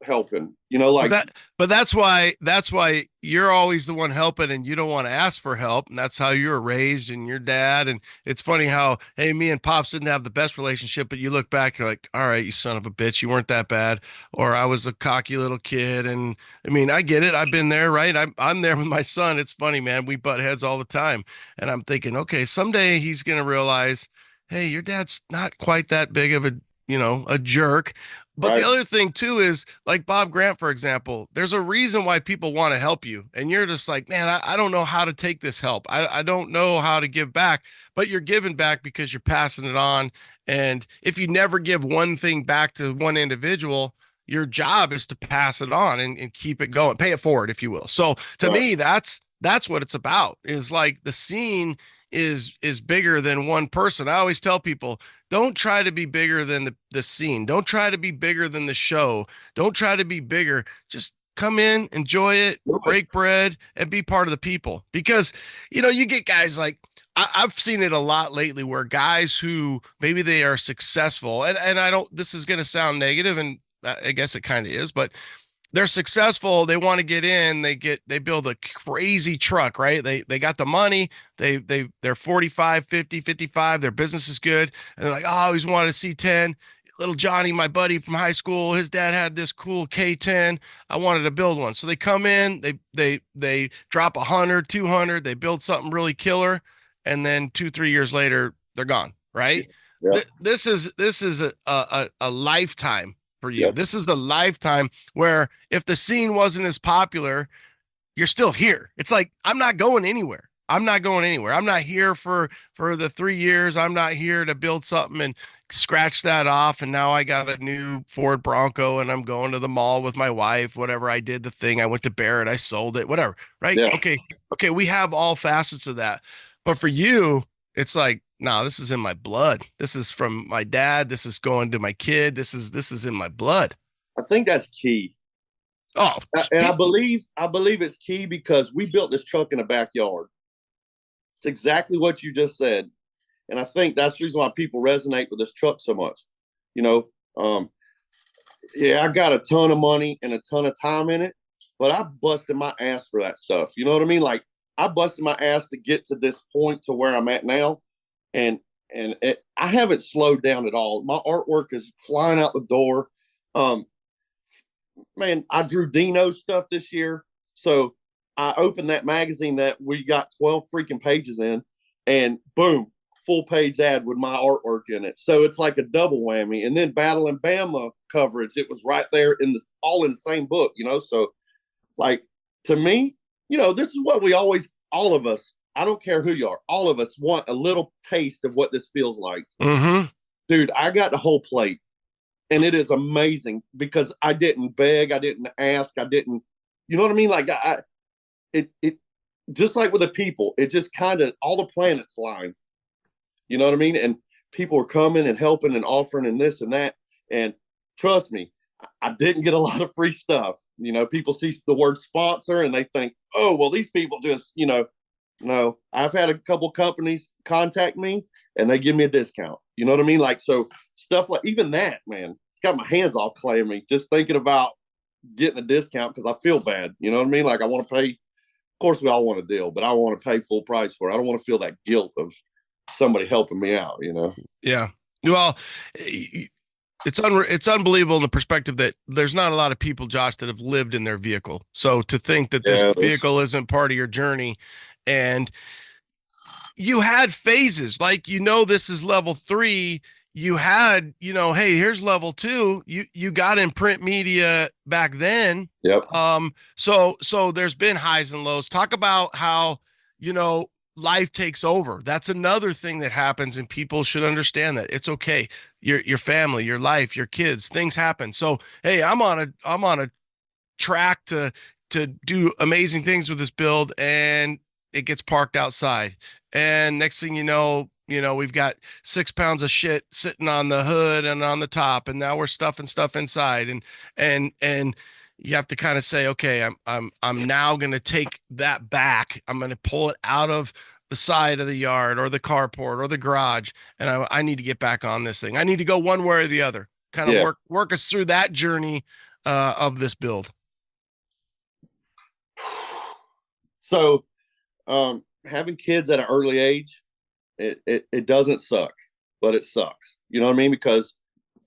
helping, like but that's why you're always the one helping, and you don't want to ask for help. And that's how you were raised, and your dad. And it's funny how, hey, me and Pops didn't have the best relationship, but you look back, you're like, all right, you son of a bitch, you weren't that bad. Or I was a cocky little kid. And I mean, I get it. I've been there, right? I'm there with my son. It's funny, man. We butt heads all the time. And I'm thinking, okay, someday he's going to realize, hey, your dad's not quite that big of a jerk. But right. The other thing too is, like Bob Grant, for example, there's a reason why people want to help you. And you're just like, man, I don't know how to take this help. I don't know how to give back, but you're giving back because you're passing it on. And if you never give one thing back to one individual, your job is to pass it on and keep it going, pay it forward, if you will. So to me, that's what it's about, is like the scene is bigger than one person. I always tell people, don't try to be bigger than the scene. Don't try to be bigger than the show. Don't try to be bigger. Just come in, enjoy it, break bread, and be part of the people. Because, you get guys like, I've seen it a lot lately where guys who maybe they are successful, and I don't, this is going to sound negative, and I guess it kind of is, but they're successful. They want to get in, they build a crazy truck, right? They got the money. They're 45, 50, 55. Their business is good. And they're like, oh, I always wanted to C10. Little Johnny, my buddy from high school, his dad had this cool K10. I wanted to build one. So they come in, they drop 100, 200, they build something really killer. And then 2-3 years later, they're gone. Right. Yeah. This is a lifetime for you. Yep. This is a lifetime where if the scene wasn't as popular, you're still here. It's like, I'm not going anywhere. I'm not here for the 3 years. I'm not here to build something and scratch that off. And now I got a new Ford Bronco and I'm going to the mall with my wife, whatever. I did the thing. I went to Barrett. I sold it, whatever. Right. Yeah. Okay. We have all facets of that. But for you, it's like, no, this is in my blood. This is from my dad. This is going to my kid. This is in my blood. I think that's key. Oh, and I believe it's key because we built this truck in a backyard. It's exactly what you just said. And I think that's the reason why people resonate with this truck so much. I got a ton of money and a ton of time in it, but I busted my ass for that stuff. You know what I mean? Like, I busted my ass to get to this point to where I'm at now. And I haven't slowed down at all. My artwork is flying out the door. Man, I drew Dino's stuff this year. So I opened that magazine that we got 12 freaking pages in, and boom, full page ad with my artwork in it. So it's like a double whammy. And then Battle and Bama coverage, it was right there all in the same book, So like, to me, this is what we always, all of us, I don't care who you are, all of us want a little taste of what this feels like. Mm-hmm. Dude, I got the whole plate. And it is amazing because I didn't beg, I didn't ask, I didn't, you know what I mean? Like, it just like with the people, it just kind of, all the planets lined. You know what I mean? And people were coming and helping and offering and this and that. And trust me, I didn't get a lot of free stuff. People see the word sponsor and they think, oh, well, these people just, no. I've had a couple companies contact me and they give me a discount. You know what I mean? Like, so stuff like even that, man, it's got my hands all clammy just thinking about getting a discount because I feel bad. You know what I mean? Like, I want to pay. Of course, we all want a deal, but I want to pay full price for it. I don't want to feel that guilt of somebody helping me out, Yeah. Well, it's unbelievable in the perspective that there's not a lot of people, Josh, that have lived in their vehicle. So to think that this vehicle isn't part of your journey, and you had phases, like, this is level 3. You had, hey, here's level 2. You got in print media back then. Yep. So there's been highs and lows. Talk about how, life takes over. That's another thing that happens, and people should understand that it's okay. Your family, your life, your kids, things happen. So, hey, I'm on a track to do amazing things with this build, and it gets parked outside. And next thing you know, we've got 6 pounds of shit sitting on the hood and on the top, and now we're stuffing stuff inside. And you have to kind of say, okay, I'm now going to take that back. I'm going to pull it out of the side of the yard or the carport or the garage, and I need to get back on this thing. I need to go one way or the other. Kind of work us through that journey of this build. So, having kids at an early age, it doesn't suck, but it sucks. You know what I mean? Because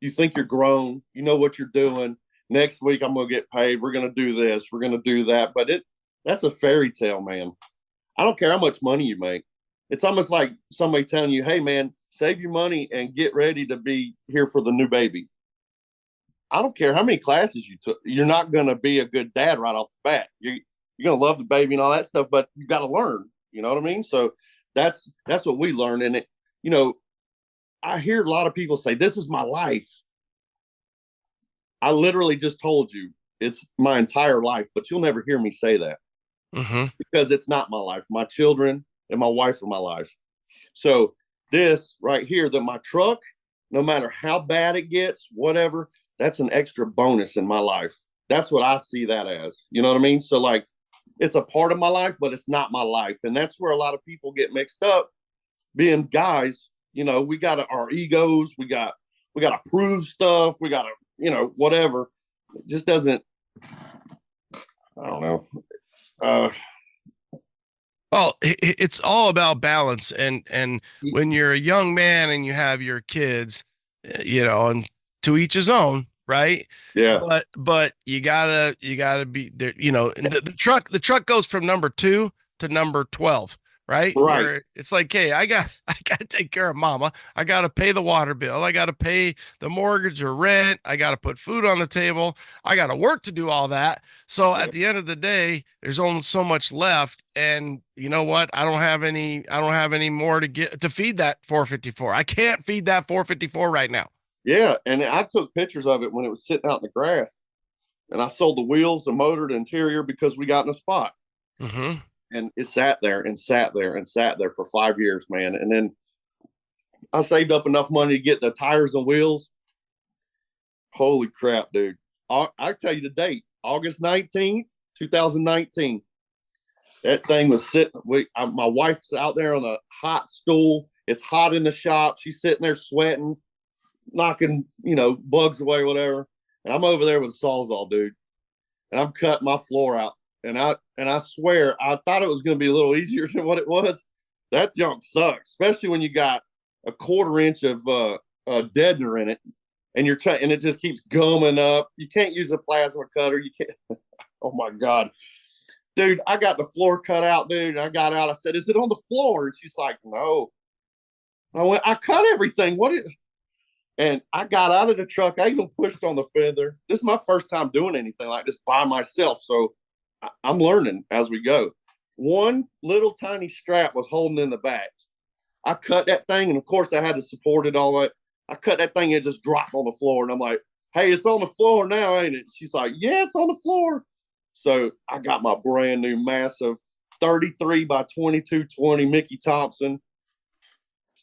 you think you're grown, you know what you're doing. Next week, I'm going to get paid. We're going to do this. We're going to do that. But that's a fairy tale, man. I don't care how much money you make. It's almost like somebody telling you, hey, man, save your money and get ready to be here for the new baby. I don't care how many classes you took. You're not going to be a good dad right off the bat. You're going to love the baby and all that stuff, but you got to learn. You know what I mean? So that's what we learn. And I hear a lot of people say, this is my life. I literally just told you it's my entire life, but you'll never hear me say that because it's not my life. My children and my wife are my life. So this right here, that my truck, no matter how bad it gets, whatever, that's an extra bonus in my life. That's what I see that as. You know what I mean? So like, it's a part of my life, but it's not my life. And that's where a lot of people get mixed up. Being guys, you know, we got our egos, we got to prove stuff, we got to, you know, whatever. It just doesn't, I don't know. Well, it's all about balance. And when you're a young man and you have your kids, you know, and to each his own, right? Yeah. But you gotta be there, you know, and the truck goes from number 2 to number 12, right? Right. Where it's like, hey, I gotta take care of mama. I gotta pay the water bill. I gotta pay the mortgage or rent. I gotta put food on the table. I gotta work to do all that. So at the end of the day, there's only so much left. And you know what? I don't have any more to feed that 454. I can't feed that 454 right now. Yeah. And I took pictures of it when it was sitting out in the grass. And I sold the wheels, the motor, the interior because we got in a spot. And it sat there and sat there and sat there for 5 years, man. And then I saved up enough money to get the tires and wheels. Holy crap, dude. I tell you the date, August 19th, 2019. That thing was sitting. My wife's out there on a hot stool. It's hot in the shop. She's sitting there sweating, knocking, you know, bugs away, whatever. And I'm over there with a Sawzall, dude. And I'm cutting my floor out. And I swear, I thought it was going to be a little easier than what it was. That junk sucks, especially when you got a 1/4 inch of deadener in it, and and it just keeps gumming up. You can't use a plasma cutter. You can't. Oh my God, dude! I got the floor cut out, dude. And I got out. I said, "Is it on the floor?" And she's like, "No." I went, "I cut everything. What is?" And I got out of the truck. I even pushed on the fender. This is my first time doing anything like this by myself, so I'm learning as we go. One little tiny strap was holding in the back. I cut that thing, and of course I had to support it all that. I cut that thing and it just dropped on the floor. And I'm like, "Hey, it's on the floor now, ain't it?" She's like, "Yeah, it's on the floor." So I got my brand new massive 33 by 2220 Mickey Thompson,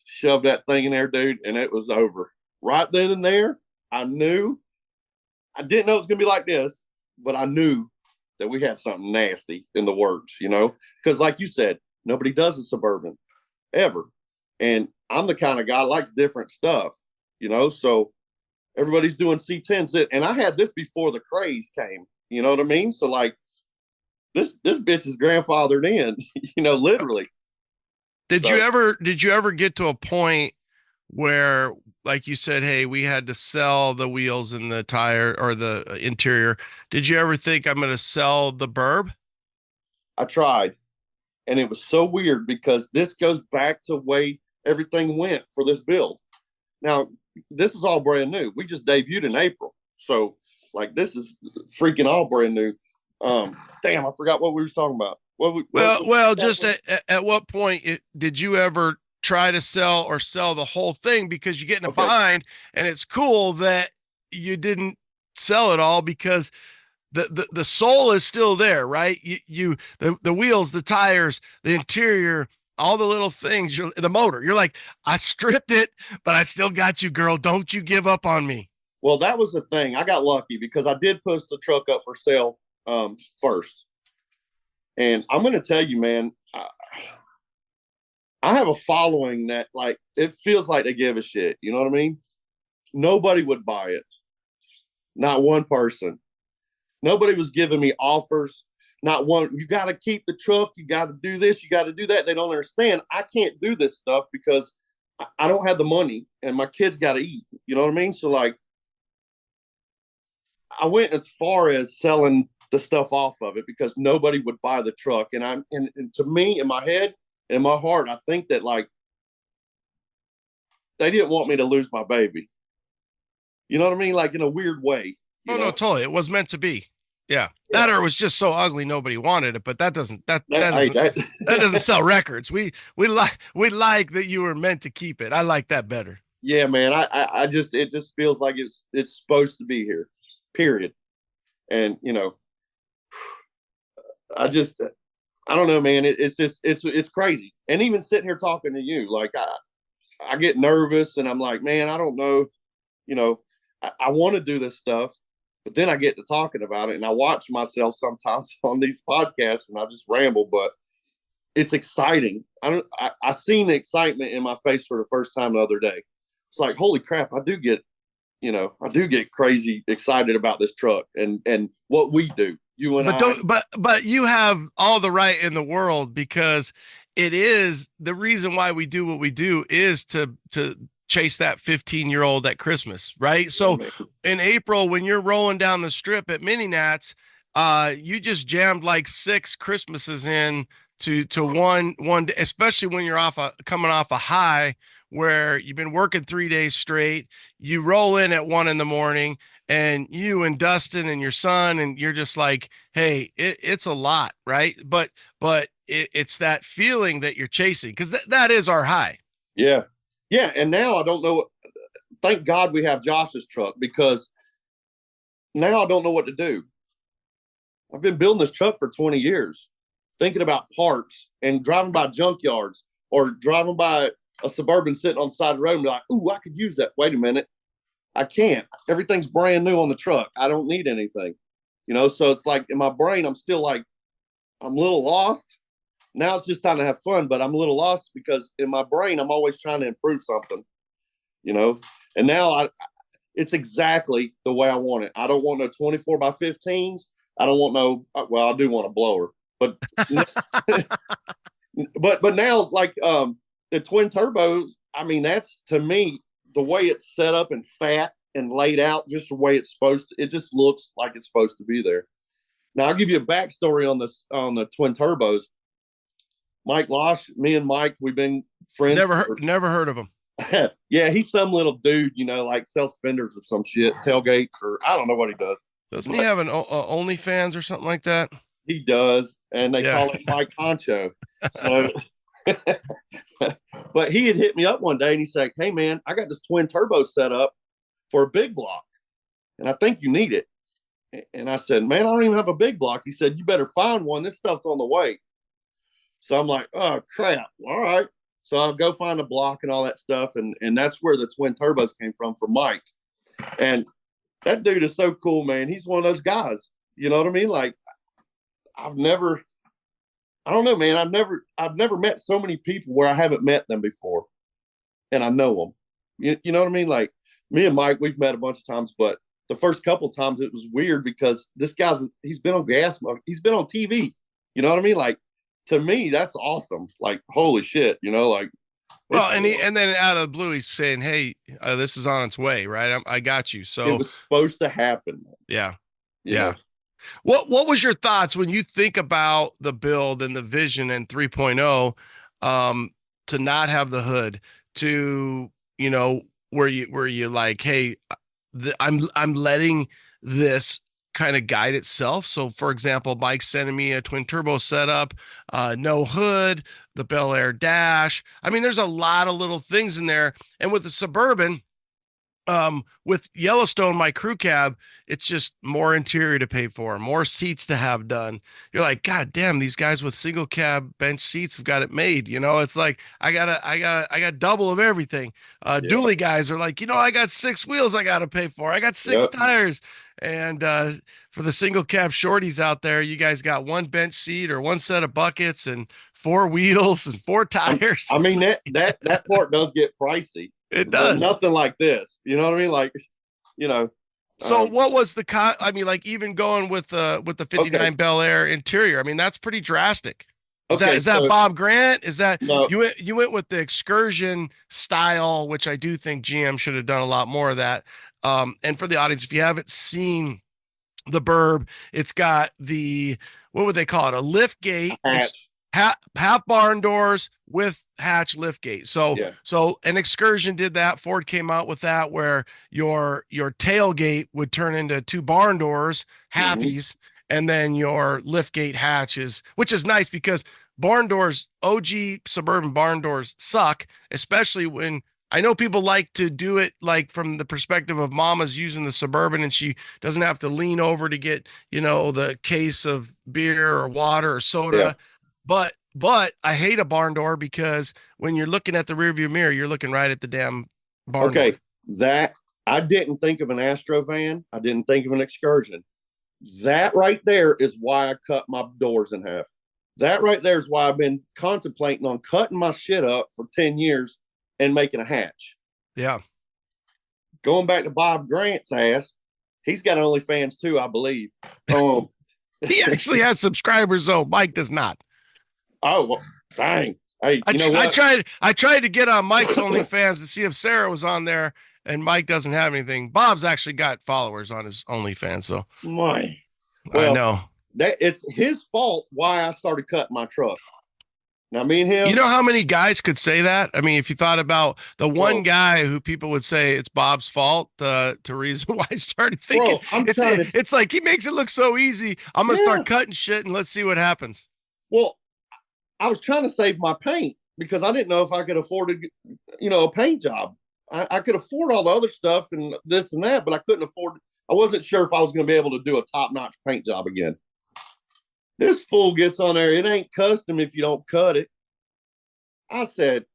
shoved that thing in there, dude, and it was over. Right then and there, I knew. I didn't know it was going to be like this, but I knew that we had something nasty in the works, you know? Because like you said, nobody does a Suburban ever. And I'm the kind of guy that likes different stuff, you know? So everybody's doing C10s. And I had this before the craze came, you know what I mean? So like, this bitch is grandfathered in, you know, literally. Did you ever get to a point where, like you said, hey, we had to sell the wheels and the tire or the interior? Did you ever think, I'm going to sell the burb? I tried. And it was so weird because this goes back to the way everything went for this build. Now, this is all brand new. We just debuted in April. So like, this is freaking all brand new. Damn, I forgot what we were talking about. Just at what point did you ever try to sell the whole thing, because you get in a bind? And it's cool that you didn't sell it all, because the soul is still there, right? The wheels, the tires, the interior, all the little things, the motor, you're like, I stripped it, but I still got you, girl. Don't you give up on me. Well, that was the thing. I got lucky because I did post the truck up for sale first. And I'm going to tell you, man, I have a following that, like, it feels like they give a shit. You know what I mean? Nobody would buy it. Not one person. Nobody was giving me offers. Not one. You got to keep the truck. You got to do this. You got to do that. They don't understand. I can't do this stuff because I don't have the money and my kids got to eat. You know what I mean? So, like, I went as far as selling the stuff off of it because nobody would buy the truck. And to me, in my head, in my heart, I think that, like, they didn't want me to lose my baby. You know what I mean? Like, in a weird way. Oh, no, totally. It was meant to be. Yeah. That, or it was just so ugly nobody wanted it, but that doesn't sell records. We like that you were meant to keep it. I like that better. Yeah, man. I just, it just feels like it's supposed to be here. period. And, I don't know, man. It's crazy. And even sitting here talking to you, like I get nervous and I'm like, man, I don't know, I want to do this stuff, but then I get to talking about it and I watch myself sometimes on these podcasts and I just ramble, but it's exciting. I seen the excitement in my face for the first time the other day. It's like, holy crap, I do get crazy excited about this truck and what we do. You and but you have all the right in the world, because it is the reason why we do what we do is to chase that 15-year-old at Christmas, right? So in April, when you're rolling down the strip at Mini Nats, you just jammed like 6 Christmases in to one day, especially when you're coming off a high where you've been working 3 days straight. You roll in at 1 a.m. and you and Dustin and your son, and you're just like, hey, it's a lot, right? But it's that feeling that you're chasing, because that is our high. Yeah. Yeah. And now I don't know. Thank God we have Josh's truck, because now I don't know what to do. I've been building this truck for 20 years, thinking about parts and driving by junkyards or driving by a Suburban sitting on the side of the road and be like, ooh, I could use that. Wait a minute. I can't. Everything's brand new on the truck. I don't need anything, so it's like in my brain, I'm still like, I'm a little lost. Now it's just time to have fun, but I'm a little lost because in my brain, I'm always trying to improve something, and now it's exactly the way I want it. I don't want no 24 by 15s. I don't want I do want a blower, but, but now like, the twin turbos, I mean, that's to me, the way it's set up and fat and laid out, just the way it's supposed to, it just looks like it's supposed to be there. Now I'll give you a backstory on the twin turbos. Mike Losh, me and Mike, we've been friends. Never heard of him. Yeah, he's some little dude, like sells fenders or some shit, tailgates, or I don't know what he does. Doesn't he have an OnlyFans or something like that? He does, and they call it Mike Honcho. So, but he had hit me up one day and he's like, hey man, I got this twin turbo set up for a big block and I think you need it. And I said, man, I don't even have a big block. He said, you better find one. This stuff's on the way. So I'm like, oh crap. All right. So I'll go find a block and all that stuff. And that's where the twin turbos came from for Mike. And that dude is so cool, man. He's one of those guys. You know what I mean? Like I don't know, man. I've never met so many people where I haven't met them before, and I know them. You know what I mean? Like me and Mike, we've met a bunch of times, but the first couple of times it was weird because this he's been on he's been on TV. You know what I mean? Like to me, that's awesome. Like holy shit, like. Well, and then out of the blue, he's saying, "Hey, this is on its way, right? I got you." So it was supposed to happen. Yeah. Yeah. What was your thoughts when you think about the build and the vision and 3.0, to not have the hood, to where you like, hey, I'm letting this kind of guide itself. So for example, Mike's sending me a twin turbo setup, no hood, the Bel Air dash. I mean, there's a lot of little things in there, and with the Suburban. With Yellowstone, my crew cab, it's just more interior to pay for, more seats to have done. You're like, God damn, these guys with single cab bench seats have got it made. It's like, I got double of everything. Dually guys are like, I got 6 wheels I got to pay for. I got 6 tires. And, for the single cab shorties out there, you guys got 1 bench seat or 1 set of buckets and 4 wheels and 4 tires. I mean, that part does get pricey. It does. Nothing like this. You know what I mean? Like, So what was I mean, like even going with the 59 Bel Air interior, I mean, that's pretty drastic. Is that Bob Grant? Is that you went with the Excursion style, which I do think GM should have done a lot more of that. And for the audience, if you haven't seen the Burb, it's got what would they call it? A lift gate. Half barn doors with hatch lift gate. So an Excursion did that. Ford came out with that where your tailgate would turn into 2 barn doors, halfies, and then your lift gate hatches, which is nice because barn doors, OG Suburban barn doors suck, especially when I know people like to do it like from the perspective of mama's using the Suburban and she doesn't have to lean over to get, the case of beer or water or soda. Yeah. But I hate a barn door because when you're looking at the rearview mirror, you're looking right at the damn barn door. That I didn't think of an Astro van. I didn't think of an Excursion. That right there is why I cut my doors in half. That right there is why I've been contemplating on cutting my shit up for 10 years and making a hatch. Yeah. Going back to Bob Grant's ass, he's got OnlyFans too, I believe. He actually has subscribers, though. Mike does not. Oh, well, dang. Hey, you know what? I tried to get on Mike's OnlyFans to see if Sarah was on there, and Mike doesn't have anything. Bob's actually got followers on his OnlyFans, so well, I know that it's his fault why I started cutting my truck. Now, me and him. You know how many guys could say that? I mean, if you thought about the one guy who people would say it's Bob's fault, the reason why I started thinking it's like he makes it look so easy. I'm gonna start cutting shit and let's see what happens. Well, I was trying to save my paint because I didn't know if I could afford a paint job. I could afford all the other stuff and this and that, but I couldn't afford. I wasn't sure if I was going to be able to do a top-notch paint job again. This fool gets on there. It ain't custom if you don't cut it. I said,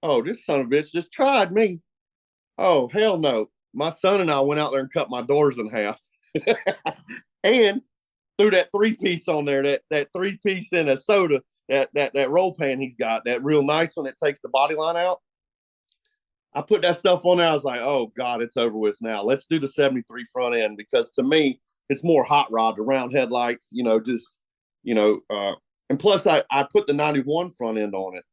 oh, this son of a bitch just tried me. Oh, hell no. My son and I went out there and cut my doors in half. And threw that 3-piece on there, that 3-piece in a soda, that roll pan he's got, that real nice one that takes the body line out. I put that stuff on there. I was like, oh, God, it's over with now. Let's do the 73 front end because to me, it's more hot rod, the round headlights, and plus I put the 91 front end on it.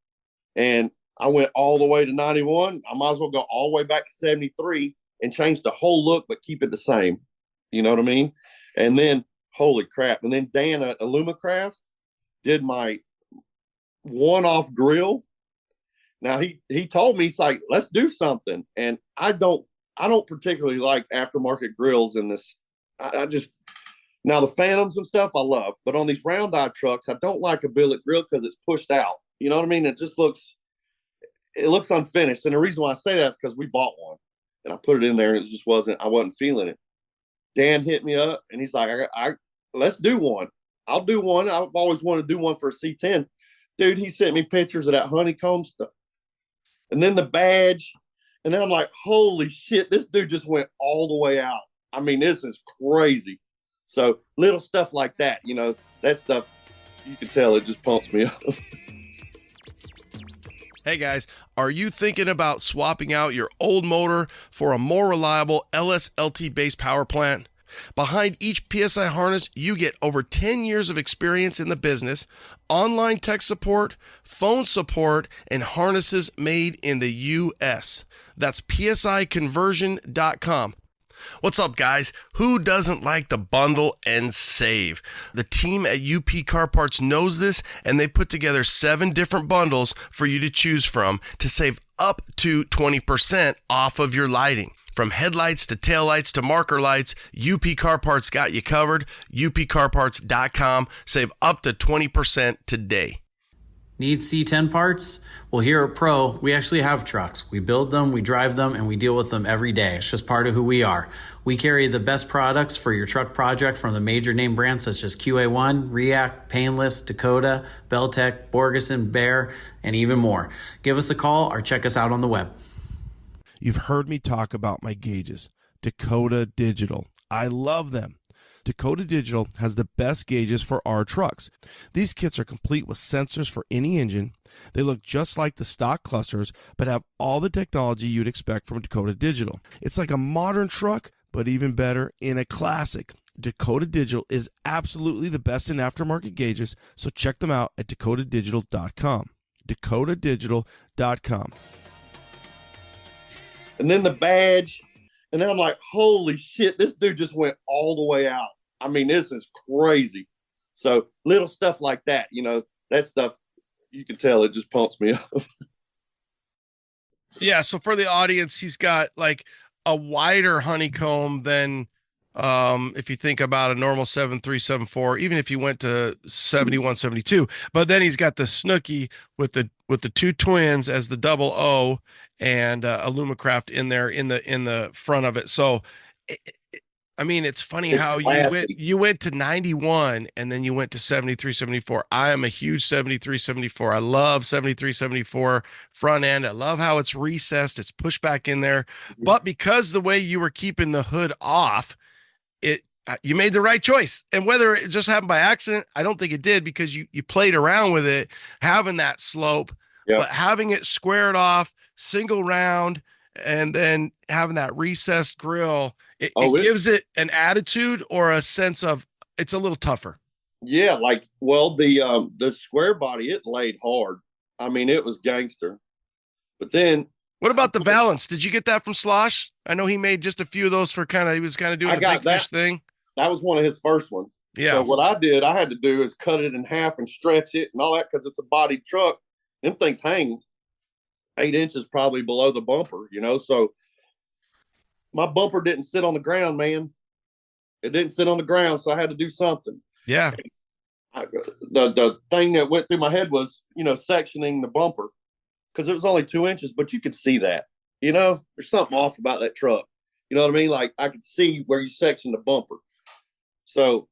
And I went all the way to 91. I might as well go all the way back to 73 and change the whole look, but keep it the same. You know what I mean? And then, holy crap. And then Dan at Illumicraft did my one-off grill. Now he told me, he's like, let's do something. And I don't particularly like aftermarket grills in this. I just, now the Phantoms and stuff I love, but on these round eye trucks, I don't like a billet grill because it's pushed out. You know what I mean? It looks unfinished. And the reason why I say that is because we bought one and I put it in there and I wasn't feeling it. Dan hit me up and he's like, let's do one. I'll do one. I've always wanted to do one for a C10. Dude, he sent me pictures of that honeycomb stuff. And then the badge. And then I'm like, holy shit, this dude just went all the way out. I mean, this is crazy. So little stuff like that, that stuff, you can tell it just pumps me up. Hey guys, are you thinking about swapping out your old motor for a more reliable LSLT based power plant? Behind each PSI harness, you get over 10 years of experience in the business, online tech support, phone support, and harnesses made in the U.S. That's psiconversion.com. What's up, guys? Who doesn't like to bundle and save? The team at UP Car Parts knows this, and they put together 7 different bundles for you to choose from to save up to 20% off of your lighting. From headlights to taillights to marker lights, UP Car Parts got you covered. upcarparts.com. Save up to 20% today. Need C10 parts? Well, here at Pro, we actually have trucks. We build them, we drive them, and we deal with them every day. It's just part of who we are. We carry the best products for your truck project from the major name brands such as QA1, React, Painless, Dakota, Beltec, Borgeson, Bear, and even more. Give us a call or check us out on the web. You've heard me talk about my gauges, Dakota Digital. I love them. Dakota Digital has the best gauges for our trucks. These kits are complete with sensors for any engine. They look just like the stock clusters, but have all the technology you'd expect from Dakota Digital. It's like a modern truck, but even better in a classic. Dakota Digital is absolutely the best in aftermarket gauges, so check them out at dakotadigital.com. dakotadigital.com. And then the badge. And then I'm like, holy shit, this dude just went all the way out. I mean, this is crazy. So little stuff like that, that stuff, you can tell it just pumps me up. Yeah. So for the audience, he's got like a wider honeycomb than if you think about a normal 7374, even if you went to 71, 72, but then he's got the Snooky with the with the two twins as the double O and a Lumacraft in there in the front of it. So I mean, it's funny It's how classy. you went to 91 and then you went to 73, 74. I am a huge 73, 74. I love 73, 74 front end. I love how it's recessed, it's pushed back in there. But because the way you were keeping the hood off, you made the right choice. And whether it just happened by accident, I don't think it did, because you played around with it, having that slope, but having it squared off, single round, and then having that recessed grill, it gives it an attitude or a sense of it's a little tougher. Yeah, like, well, the square body, it laid hard. I mean, it was gangster. But then, what about the Valance? Did you get that from Slosh? I know he made just a few of those for he was kind of doing the big fish thing. That was one of his first ones. Yeah. So what I had to do is cut it in half and stretch it and all that, because it's a body truck. Them things hang 8 inches probably below the bumper, So my bumper didn't sit on the ground, man. It didn't sit on the ground, so I had to do something. Yeah. The thing that went through my head was, sectioning the bumper, because it was only 2 inches, but you could see that. There's something off about that truck. You know what I mean? Like, I could see where you section the bumper. So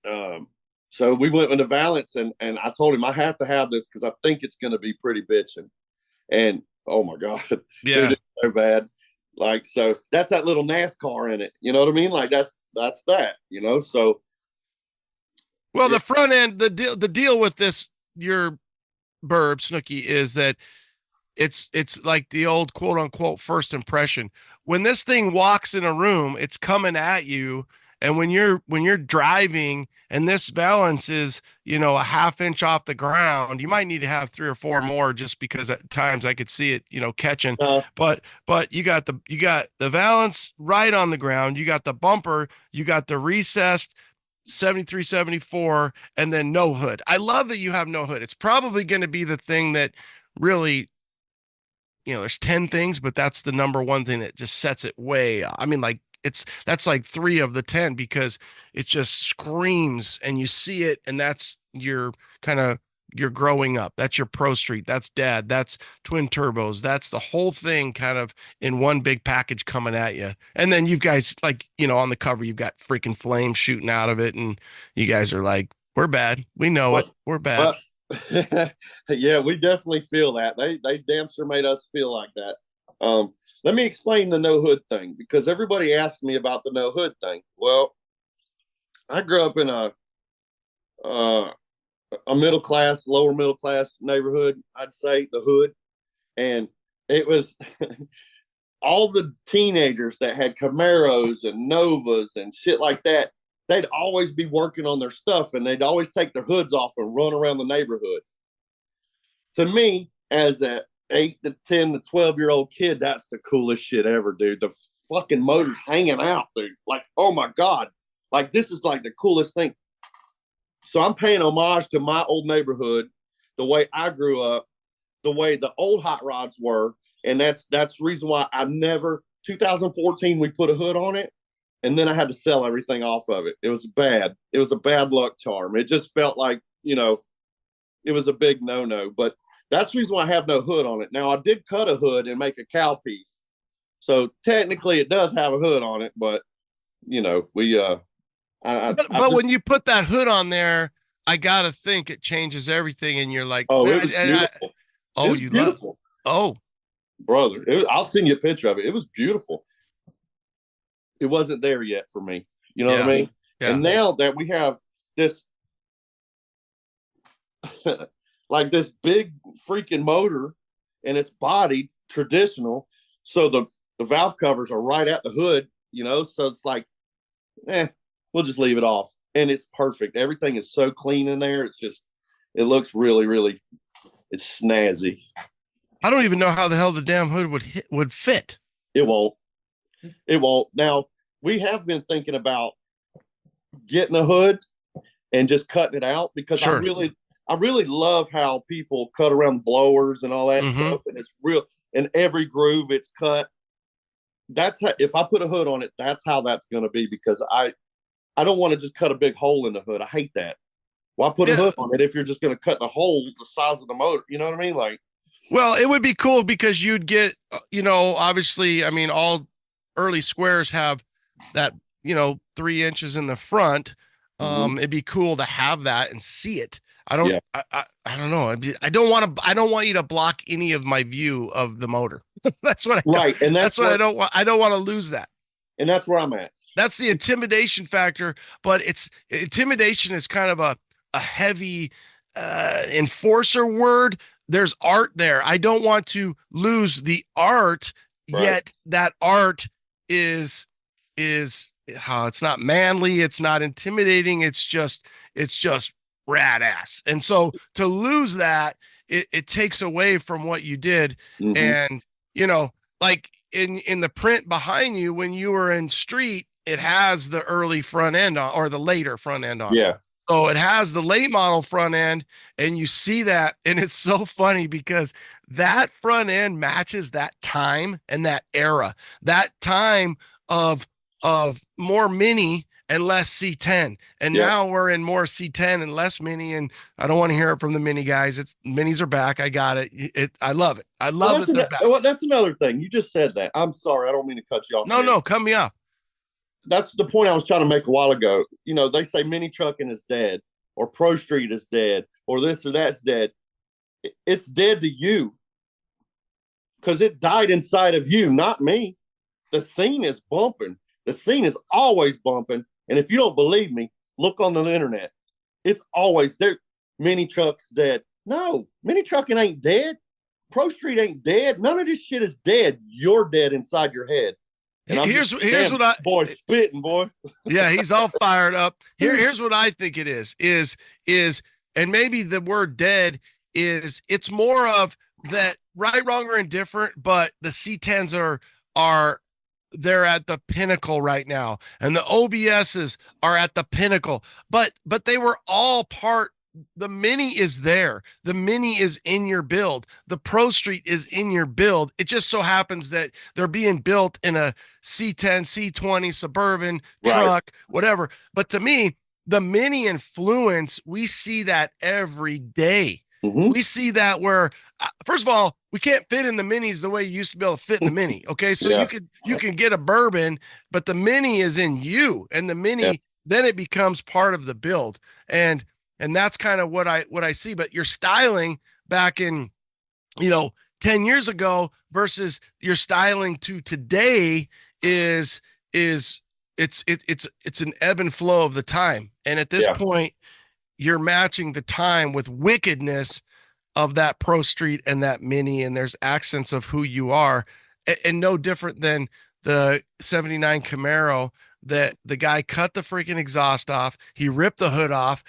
we went with the Valance, and I told him I have to have this because I think it's going to be pretty bitching. And oh my God, yeah, dude, it's so bad. Like, so that's that little NASCAR in it. You know what I mean? Like, that's that. So. Well, the front end, the deal with this, your burb Snooki, is that it's like the old quote unquote first impression. When this thing walks in a room, it's coming at you. And when you're driving and this Valance is, a half inch off the ground, you might need to have 3 or 4 more, just because at times I could see it, catching. But you got the Valance right on the ground. You got the bumper, you got the recessed 73, 74, and then no hood. I love that you have no hood. It's probably going to be the thing that really, there's 10 things, but that's the number one thing that just sets it way. I mean, like, that's like 3 of the 10, because it just screams and you see it, and that's your growing up. That's your Pro Street. That's Dad. That's twin turbos. That's the whole thing kind of in one big package coming at you. And then you guys, like, on the cover, you've got freaking flames shooting out of it, and you guys are like, we're bad. We know it. We're bad. Yeah, we definitely feel that. They damn sure made us feel like that. Let me explain the no hood thing, because everybody asked me about the no hood thing. Well, I grew up in a middle class, lower middle class neighborhood, I'd say, the hood. And it was all the teenagers that had Camaros and Novas and shit like that. They'd always be working on their stuff, and they'd always take their hoods off and run around the neighborhood. To me, as a 8 to 10 to 12-year-old kid, that's the coolest shit ever, dude. The fucking motor's hanging out, dude. Like, oh my God. Like, this is like the coolest thing. So I'm paying homage to my old neighborhood, the way I grew up, the way the old hot rods were. And that's the reason why 2014, we put a hood on it, and then I had to sell everything off of it. It was bad. It was a bad luck charm. It just felt like, it was a big no-no. But that's the reason why I have no hood on it. Now, I did cut a hood and make a cow piece. So technically it does have a hood on it, but but when you put that hood on there, I gotta think it changes everything, and you're like, oh, it was beautiful. You beautiful. Brother, I'll send you a picture of it. It was beautiful. It wasn't there yet for me. You know what I mean? Yeah. And now that we have this, like this big freaking motor, and it's bodied traditional, so the valve covers are right at the hood, so it's like, we'll just leave it off, and it's perfect. Everything is so clean in there. It's just, it looks really, really, it's snazzy. I don't even know how the hell the damn hood would fit. It won't. Now, we have been thinking about getting a hood and just cutting it out, because sure. I really love how people cut around blowers and all that stuff, and it's real. In every groove, it's cut. That's how, if I put a hood on it, that's how that's going to be, because I don't want to just cut a big hole in the hood. I hate that. Why put a hood on it if you're just going to cut the hole the size of the motor? You know what I mean? Like, well, it would be cool because you'd get, obviously, I mean, all early squares have that, 3 inches in the front. It'd be cool to have that and see it. I don't, I don't know. I don't want you to block any of my view of the motor. That's what I right. And that's what I don't want. I don't want to lose that. And that's where I'm at. That's the intimidation factor, but intimidation is kind of a heavy enforcer word. There's art there. I don't want to lose the art, yet that art is how it's not manly, it's not intimidating, it's just rad ass. And so to lose that, it takes away from what you did. And like in the print behind you when you were in street, it has the early front end on, or the later front end on. Yeah. So it has the late model front end, and you see that, and it's so funny because that front end matches that time and that era, that time of more mini and less C10. And now we're in more C10 and less mini. And I don't want to hear it from the mini guys. It's minis are back. I got it. I love it. I love it. That's another thing. You just said that. I'm sorry. I don't mean to cut you off. No, cut me off. That's the point I was trying to make a while ago. They say mini trucking is dead, or Pro Street is dead, or this or that's dead. It's dead to you because it died inside of you, not me. The scene is bumping. The scene is always bumping. And if you don't believe me, look on the internet. It's always there. Mini truck's dead. No, mini trucking ain't dead. Pro Street ain't dead. None of this shit is dead. You're dead inside your head. And here's what I boy spitting boy. Yeah, he's all fired up. Here's what I think it is and maybe the word dead it's more of that right, wrong, or indifferent, but the C10s are they're at the pinnacle right now, and the OBSs are at the pinnacle, but they were all part. The mini is there. The mini is in your build. The Pro Street is in your build. It just so happens that they're being built in a C10, C20 Suburban truck, whatever. But to me, the mini influence, we see that every day. We see that where, first of all, we can't fit in the minis the way you used to be able to fit in the mini. Okay. So you can get a bourbon, but the mini is in you, and the mini, then it becomes part of the build. And that's kind of what I see. But your styling back in, 10 years ago versus your styling to today it's an ebb and flow of the time. And at this point, you're matching the time with wickedness of that Pro Street and that mini. And there's accents of who you are, and no different than the 79 Camaro that the guy cut the freaking exhaust off. He ripped the hood off.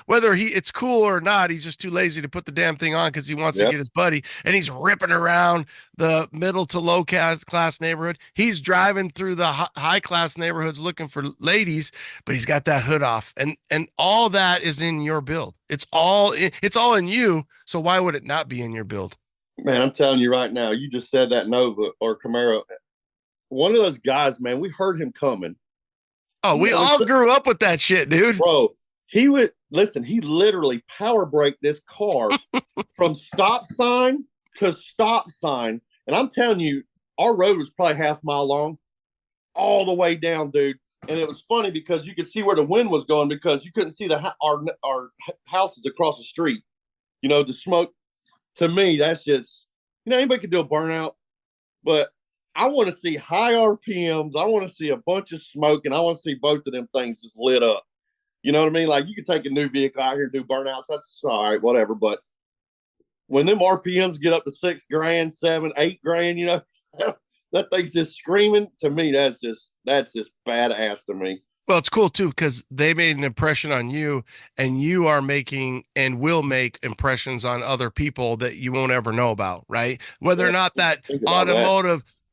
Whether it's cool or not, he's just too lazy to put the damn thing on because he wants to get his buddy, and he's ripping around the middle to low class neighborhood. He's driving through the high class neighborhoods looking for ladies, but he's got that hood off, and all that is in your build. It's all in you. So why would it not be in your build? Man, I'm telling you right now, you just said that Nova or Camaro. One of those guys, man, we heard him coming. Oh, we all grew up with that shit, dude. Bro, he literally power braked this car from stop sign to stop sign. And I'm telling you, our road was probably half mile long all the way down, dude. And it was funny because you could see where the wind was going because you couldn't see our houses across the street. The smoke. To me, that's just, anybody could do a burnout, but I want to see high RPMs. I want to see a bunch of smoke, and I want to see both of them things just lit up. You know what I mean? Like, you could take a new vehicle out here and do burnouts. That's all right, whatever. But when them RPMs get up to $6,000, $7,000, $8,000, that thing's just screaming. To me, that's just badass to me. Well, it's cool too because they made an impression on you, and you are making and will make impressions on other people that you won't ever know about, right? Whether or not that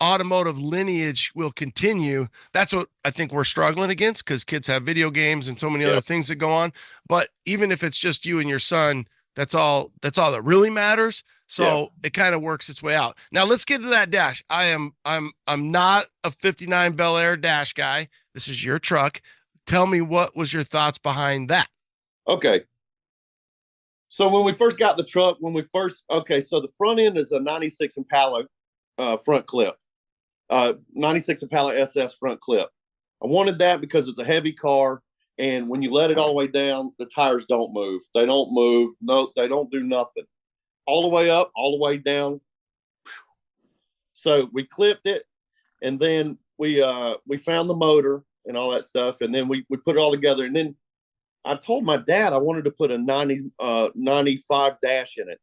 automotive lineage will continue. That's what I think we're struggling against because kids have video games and so many other things that go on. But even if it's just you and your son, that's all that really matters. So it kind of works its way out. Now let's get to that dash. I'm not a 59 Bel Air dash guy. This is your truck. Tell me, what was your thoughts behind that? Okay. So when we first got the truck, so the front end is a 96 Impala front clip, 96 Impala SS front clip. I wanted that because it's a heavy car, and when you let it all the way down, the tires don't move. They don't move. No, they don't do nothing. All the way up, all the way down. So we clipped it, and then we found the motor and all that stuff, and then we put it all together. And then I told my dad I wanted to put a 95 dash in it.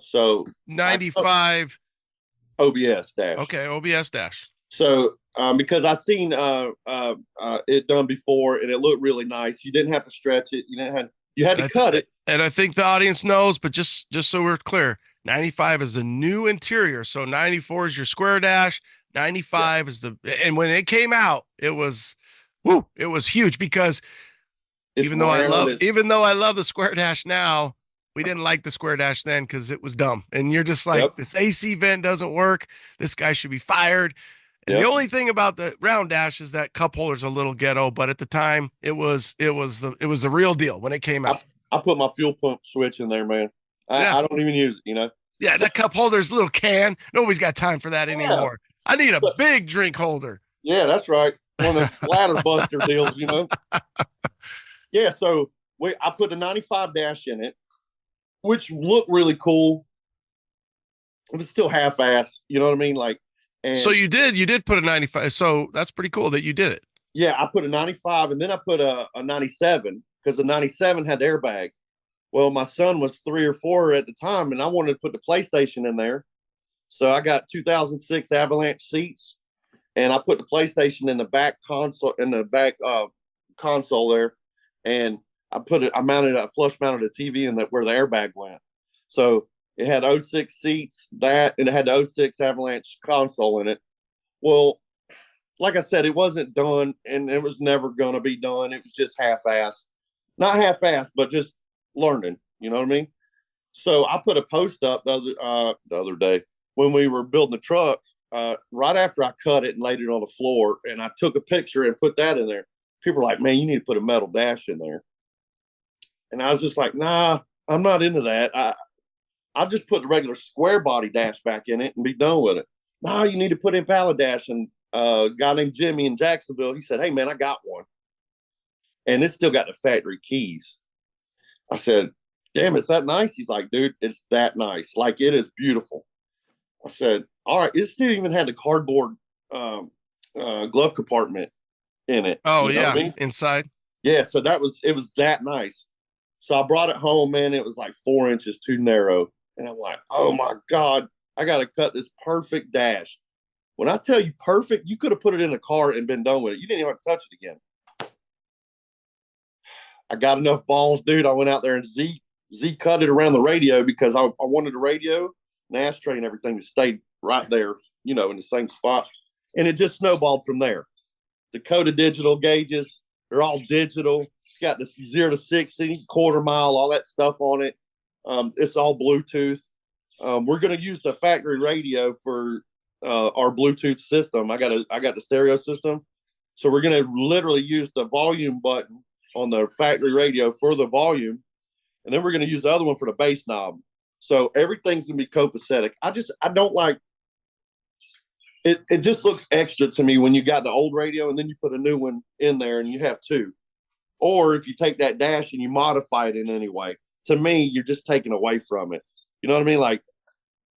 So 95 OBS dash. Okay, OBS dash. So because I seen it done before, and it looked really nice. You didn't have to stretch it. You had to cut it. And I think the audience knows, but just so we're clear, 95 is the new interior. So 94 is your square dash. 95 is and when it came out, it was huge because even though I love the square dash now, we didn't like the square dash then because it was dumb. And you're just like, this AC vent doesn't work. This guy should be fired. And the only thing about the round dash is that cup holder's a little ghetto, but at the time it was the real deal when it came out. I put my fuel pump switch in there, man. I don't even use it, Yeah, that cup holder's a little can. Nobody's got time for that anymore. I need a big drink holder. Yeah, that's right. One of the ladder buster deals, Yeah, so I put a 95 dash in it, which looked really cool. It was still half-ass, you know what I mean? So you did put a 95. So that's pretty cool that you did it. Yeah, I put a 95, and then I put a 97 because the 97 had the airbag. Well, my son was 3 or 4 at the time, and I wanted to put the PlayStation in there. So I got 2006 Avalanche seats, and I put the PlayStation in the back console there, and I mounted a flush mounted a TV in where the airbag went. So it had 06 seats, and it had the 06 Avalanche console in it. Well, like I said, it wasn't done, and it was never going to be done. It was just half-assed. Not half-assed, but just learning. You know what I mean? So I put a post up the other day when we were building the truck, right after I cut it and laid it on the floor, and I took a picture and put that in there. People were like, man, you need to put a metal dash in there. And I was just like, nah, I'm not into that. I'll just put the regular square body dash back in it and be done with it. No, you need to put Impala dash. And a guy named Jimmy in Jacksonville, he said, hey, man, I got one. And it's still got the factory keys. I said, damn, it's that nice? He's like, dude, it's that nice. Like, it is beautiful. I said, all right, it still even had the cardboard glove compartment in it. Oh, yeah, I mean? Inside. Yeah, so it was that nice. So I brought it home, man. It was like 4 inches too narrow. And I'm like, oh, my God, I got to cut this perfect dash. When I tell you perfect, you could have put it in a car and been done with it. You didn't even have to touch it again. I got enough balls, dude. I went out there and Z cut it around the radio because I wanted the radio and the ashtray and everything to stay right there, in the same spot. And it just snowballed from there. Dakota digital gauges, they're all digital. It's got the 0 to 60, quarter mile, all that stuff on it. It's all Bluetooth. We're going to use the factory radio for our Bluetooth system. I got the stereo system. So we're going to literally use the volume button on the factory radio for the volume. And then we're going to use the other one for the bass knob. So everything's going to be copacetic. I don't like it. It just looks extra to me when you got the old radio and then you put a new one in there and you have two. Or if you take that dash and you modify it in any way, to me, you're just taking away from it. You know what I mean? Like,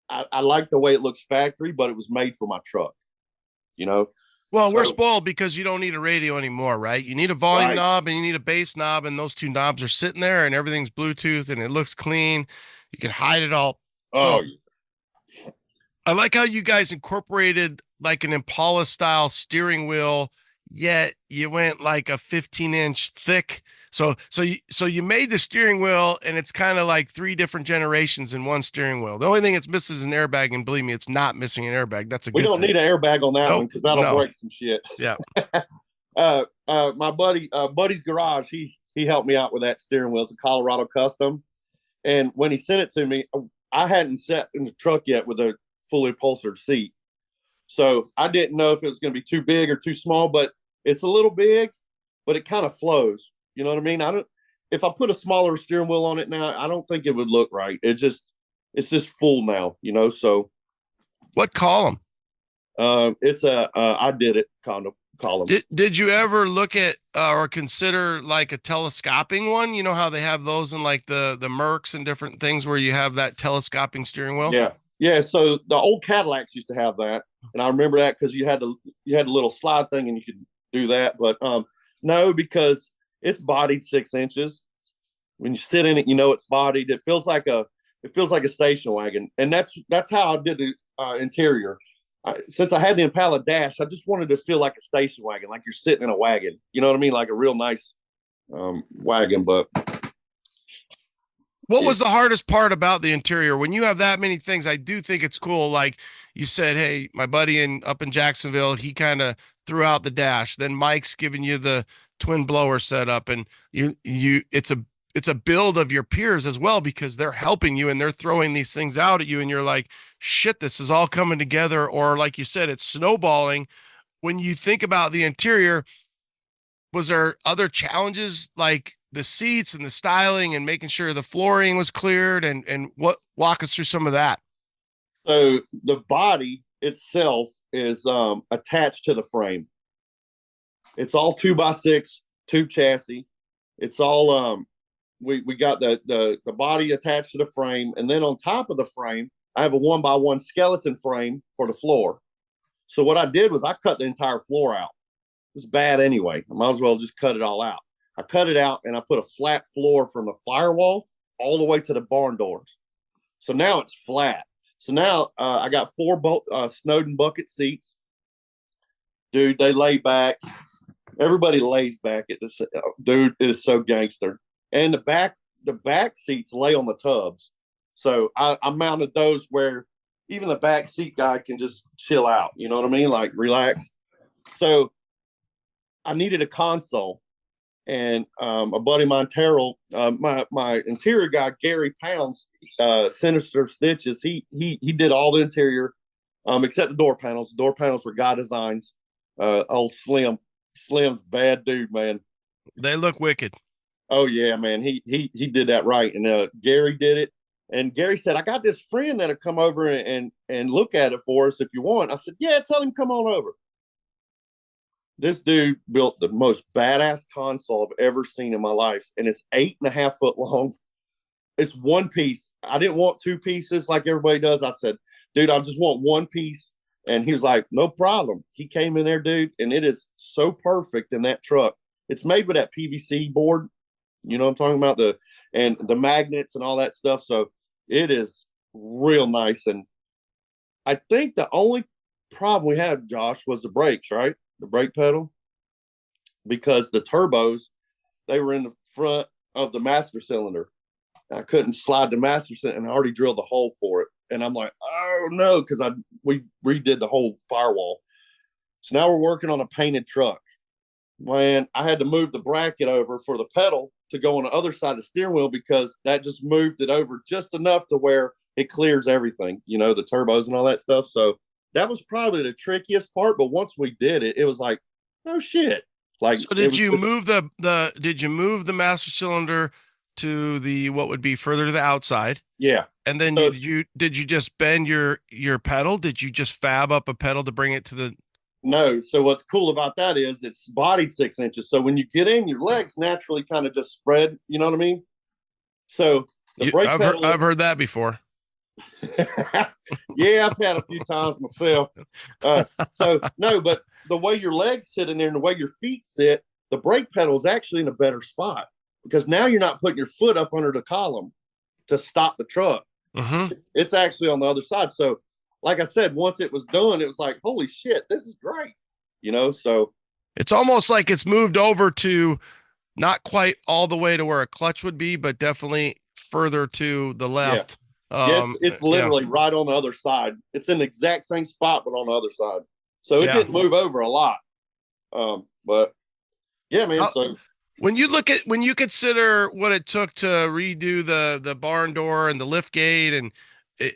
I like the way it looks factory, but it was made for my truck, Well, we're spoiled because you don't need a radio anymore, right? You need a volume knob and you need a bass knob, and those two knobs are sitting there and everything's Bluetooth and it looks clean. You can hide it all. So I like how you guys incorporated like an Impala style steering wheel, yet you went like a 15-inch thick. So you made the steering wheel, and it's kind of like 3 different generations in one steering wheel. The only thing it's missing is an airbag, and believe me, it's not missing an airbag. That's a good thing. We don't need an airbag on that one because that'll break some shit. Yeah. My buddy's garage, he helped me out with that steering wheel. It's a Colorado Custom, and when he sent it to me, I hadn't sat in the truck yet with a fully upholstered seat, so I didn't know if it was going to be too big or too small. But it's a little big, but it kind of flows. You know what I mean? if I put a smaller steering wheel on it now, I don't think it would look right. It's just full now, so. What column? It's I did it column. Did you ever look at or consider like a telescoping one? You know how they have those in like the Mercs and different things where you have that telescoping steering wheel? Yeah. So the old Cadillacs used to have that, and I remember that because you had a little slide thing and you could do that. But no, because it's bodied 6 inches. When you sit in it, it's bodied. It feels like a station wagon, and that's how I did the interior. Since I had the Impala dash, I just wanted to feel like a station wagon, like you're sitting in a wagon. You know what I mean? Like a real nice wagon. But what was the hardest part about the interior? When you have that many things, I do think it's cool. Like you said, hey, my buddy up in Jacksonville, he kind of threw out the dash. Then Mike's giving you the twin blower setup, and it's a build of your peers as well, because they're helping you and they're throwing these things out at you. And you're like, shit, this is all coming together. Or like you said, it's snowballing. When you think about the interior, was there other challenges like the seats and the styling and making sure the flooring was cleared, and walk us through some of that? So the body itself is attached to the frame. It's all 2x6 tube chassis. It's all, we got the body attached to the frame, and then on top of the frame, I have a 1x1 skeleton frame for the floor. So what I did was I cut the entire floor out. It was bad anyway. I might as well just cut it all out. I cut it out and I put a flat floor from the firewall all the way to the barn doors. So now it's flat. So now I got 4 Snowden bucket seats. Dude, they lay back. Everybody lays back at this. Dude, it is so gangster. And the back seats lay on the tubs. So I mounted those where even the back seat guy can just chill out. You know what I mean? Like relax. So I needed a console, and a buddy of mine, Terrell, my interior guy, Gary Pounds, Sinister Stitches, he did all the interior, except the door panels. The door panels were guy designs. Old Slim's bad dude, man. They look wicked. Oh yeah, man. He did that right. And Gary did it. And Gary said, I got this friend that'll come over and look at it for us if you want. I said, yeah, tell him come on over. This dude built the most badass console I've ever seen in my life. And it's 8.5 foot long. It's one piece. I didn't want 2 pieces like everybody does. I said, dude, I just want one piece. And he was like, no problem. He came in there, dude, and it is so perfect in that truck. It's made with that PVC board. You know what I'm talking about? And the magnets and all that stuff. So it is real nice. And I think the only problem we had, Josh, was the brakes, right? The brake pedal. Because the turbos, they were in the front of the master cylinder. I couldn't slide the master cylinder, and I already drilled the hole for it. And I'm like, oh no, because we redid the whole firewall. So now we're working on a painted truck. Man, I had to move the bracket over for the pedal to go on the other side of the steering wheel, because that just moved it over just enough to where it clears everything, the turbos and all that stuff. So that was probably the trickiest part. But once we did it, it was like, oh shit. Like, so did you move the master cylinder to the what would be further to the outside? Yeah. And then did you just bend your pedal? Did you just fab up a pedal to bring it to the? No. So what's cool about that is it's bodied 6 inches. So when you get in, your legs naturally kind of just spread. You know what I mean? So the brake pedal. I've heard that before. Yeah, I've had a few times myself. So no, but the way your legs sit in there and the way your feet sit, the brake pedal is actually in a better spot, because now you're not putting your foot up under the column to stop the truck. Mm-hmm. It's actually on the other side. So like I said, once it was done, it was like, holy shit, this is great. So it's almost like it's moved over to not quite all the way to where a clutch would be, but definitely further to the left. Yeah, it's literally right on the other side. It's in the exact same spot, but on the other side. So it didn't move over a lot. But yeah, man. So when you consider what it took to redo the barn door and the lift gate, and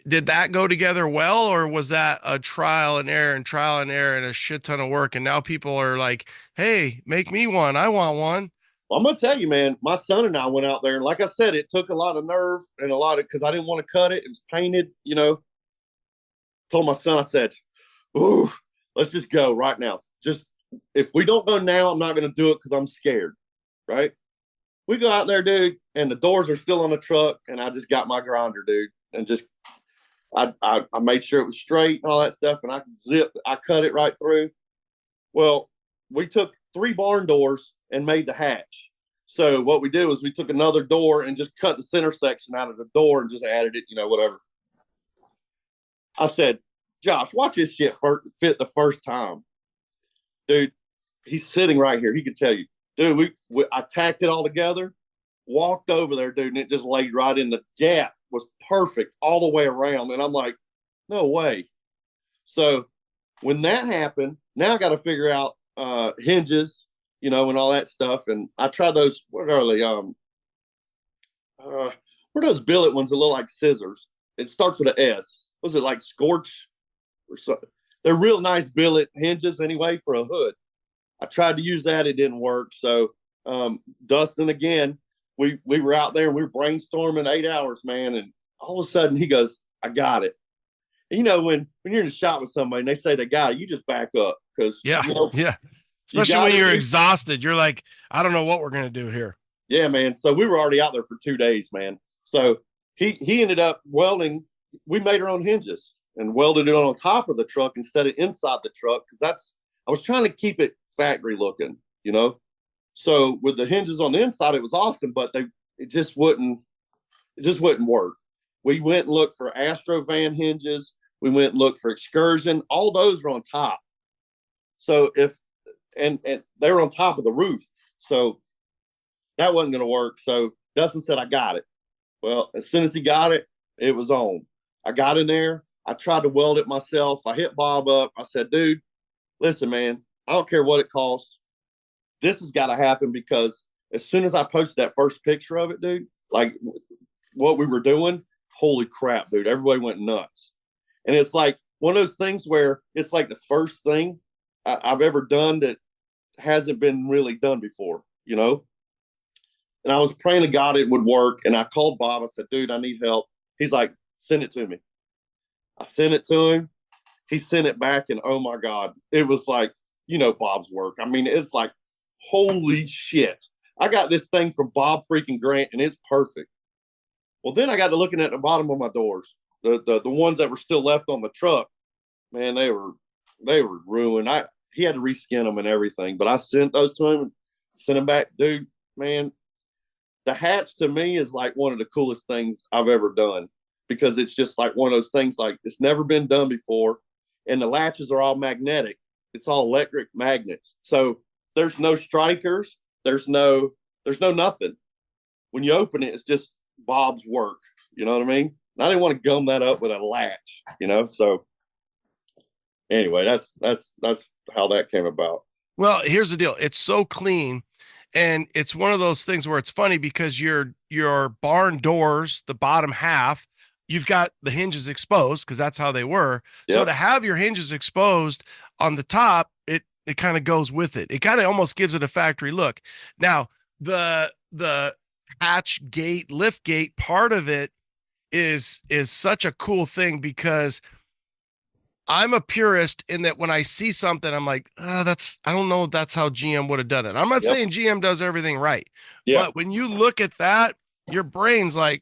did that go together well, or was that a trial and error and a shit ton of work? And now people are like, hey, make me one. I want one. Well, I'm gonna tell you, man. My son and I went out there, and like I said, it took a lot of nerve and a lot of because I didn't want to cut it. It was painted, you know. Told my son, I said, "Ooh, let's just go right now. Just if we don't go now, I'm not gonna do it because I'm scared." Right? We go out there, dude, and the doors are still on the truck, and I just got my grinder, dude, and just I made sure it was straight and all that stuff, and I cut it right through. Well, we took 3 barn doors and made the hatch. So what we did was we took another door and just cut the center section out of the door and just added it, you know, whatever. I said, Josh, watch this shit fit the first time. Dude, he's sitting right here. He can tell you. Dude, I tacked it all together, walked over there, dude, and it just laid right in. The gap was perfect all the way around. And I'm like, no way. So when that happened, now I got to figure out hinges, you know, and all that stuff. And I tried those, what are they? What are those billet ones that look like scissors? It starts with an S. Was it like Scorch or something? They're real nice billet hinges anyway for a hood. I tried to use that. It didn't work. So Dustin, again, we were out there and we were brainstorming 8 hours, man. And all of a sudden he goes, I got it. And, you know, when you're in the shop with somebody and they say they got it, you just back up because, yeah, you know, yeah. Especially when you're exhausted. You're like, I don't know what we're going to do here. Yeah, man. So we were already out there for 2 days, man. So he ended up welding. We made our own hinges and welded it on top of the truck instead of inside the truck because I was trying to keep it factory looking, you know. So with the hinges on the inside, it was awesome, but it just wouldn't work. We went and looked for Astro van hinges. We went and looked for Excursion. All those are on top. So and they were on top of the roof. So that wasn't going to work. So Dustin said, I got it. Well, as soon as he got it, it was on. I got in there. I tried to weld it myself. I hit Bob up. I said, dude, listen, man, I don't care what it costs. This has got to happen because as soon as I posted that first picture of it, dude, like what we were doing, holy crap, dude, everybody went nuts. And it's like one of those things where it's like the first thing I've ever done that hasn't been really done before, you know? And I was praying to God it would work. And I called Bob. I said, dude, I need help. He's like, send it to me. I sent it to him. He sent it back. And oh my God, it was like, you know, Bob's work. I mean, it's like, holy shit. I got this thing from Bob freaking Grant and it's perfect. Well, then I got to looking at the bottom of my doors, the ones that were still left on the truck. Man, they were ruined. He had to reskin them and everything, but I sent those to him and sent them back. Dude, man, the hatch to me is like one of the coolest things I've ever done because it's just like one of those things like it's never been done before. And the latches are all magnetic. It's all electric magnets. So there's no strikers. There's no nothing. When you open it, it's just Bob's work. You know what I mean? And I didn't want to gum that up with a latch, you know? So anyway, that's how that came about. Well, here's the deal. It's so clean. And it's one of those things where it's funny because your barn doors, the bottom half, you've got the hinges exposed because that's how they were. Yep. So to have your hinges exposed on the top, it kind of goes with it. It kind of almost gives it a factory look. Now, the hatch gate, lift gate part of it is such a cool thing because I'm a purist in that when I see something, I'm like, I don't know if that's how GM would have done it. I'm not saying GM does everything right, but when you look at that, your brain's like,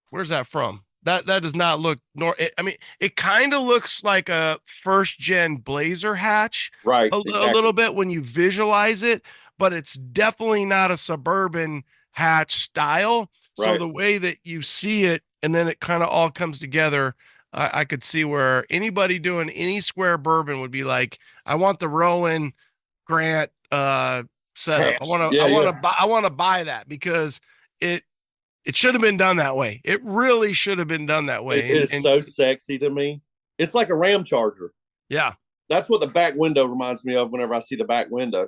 where's that from? That does not look it kind of looks like a first gen Blazer hatch, right? A little bit when you visualize it, but it's definitely not a Suburban hatch style. Right. So the way that you see it, and then it kind of all comes together. I could see where anybody doing any square bourbon would be like, I want the Rowan Grant setup. I want to buy that because it should have been done that way. It really should have been done that way. It is so sexy to me. It's like a Ram Charger. Yeah. That's what the back window reminds me of whenever I see the back window.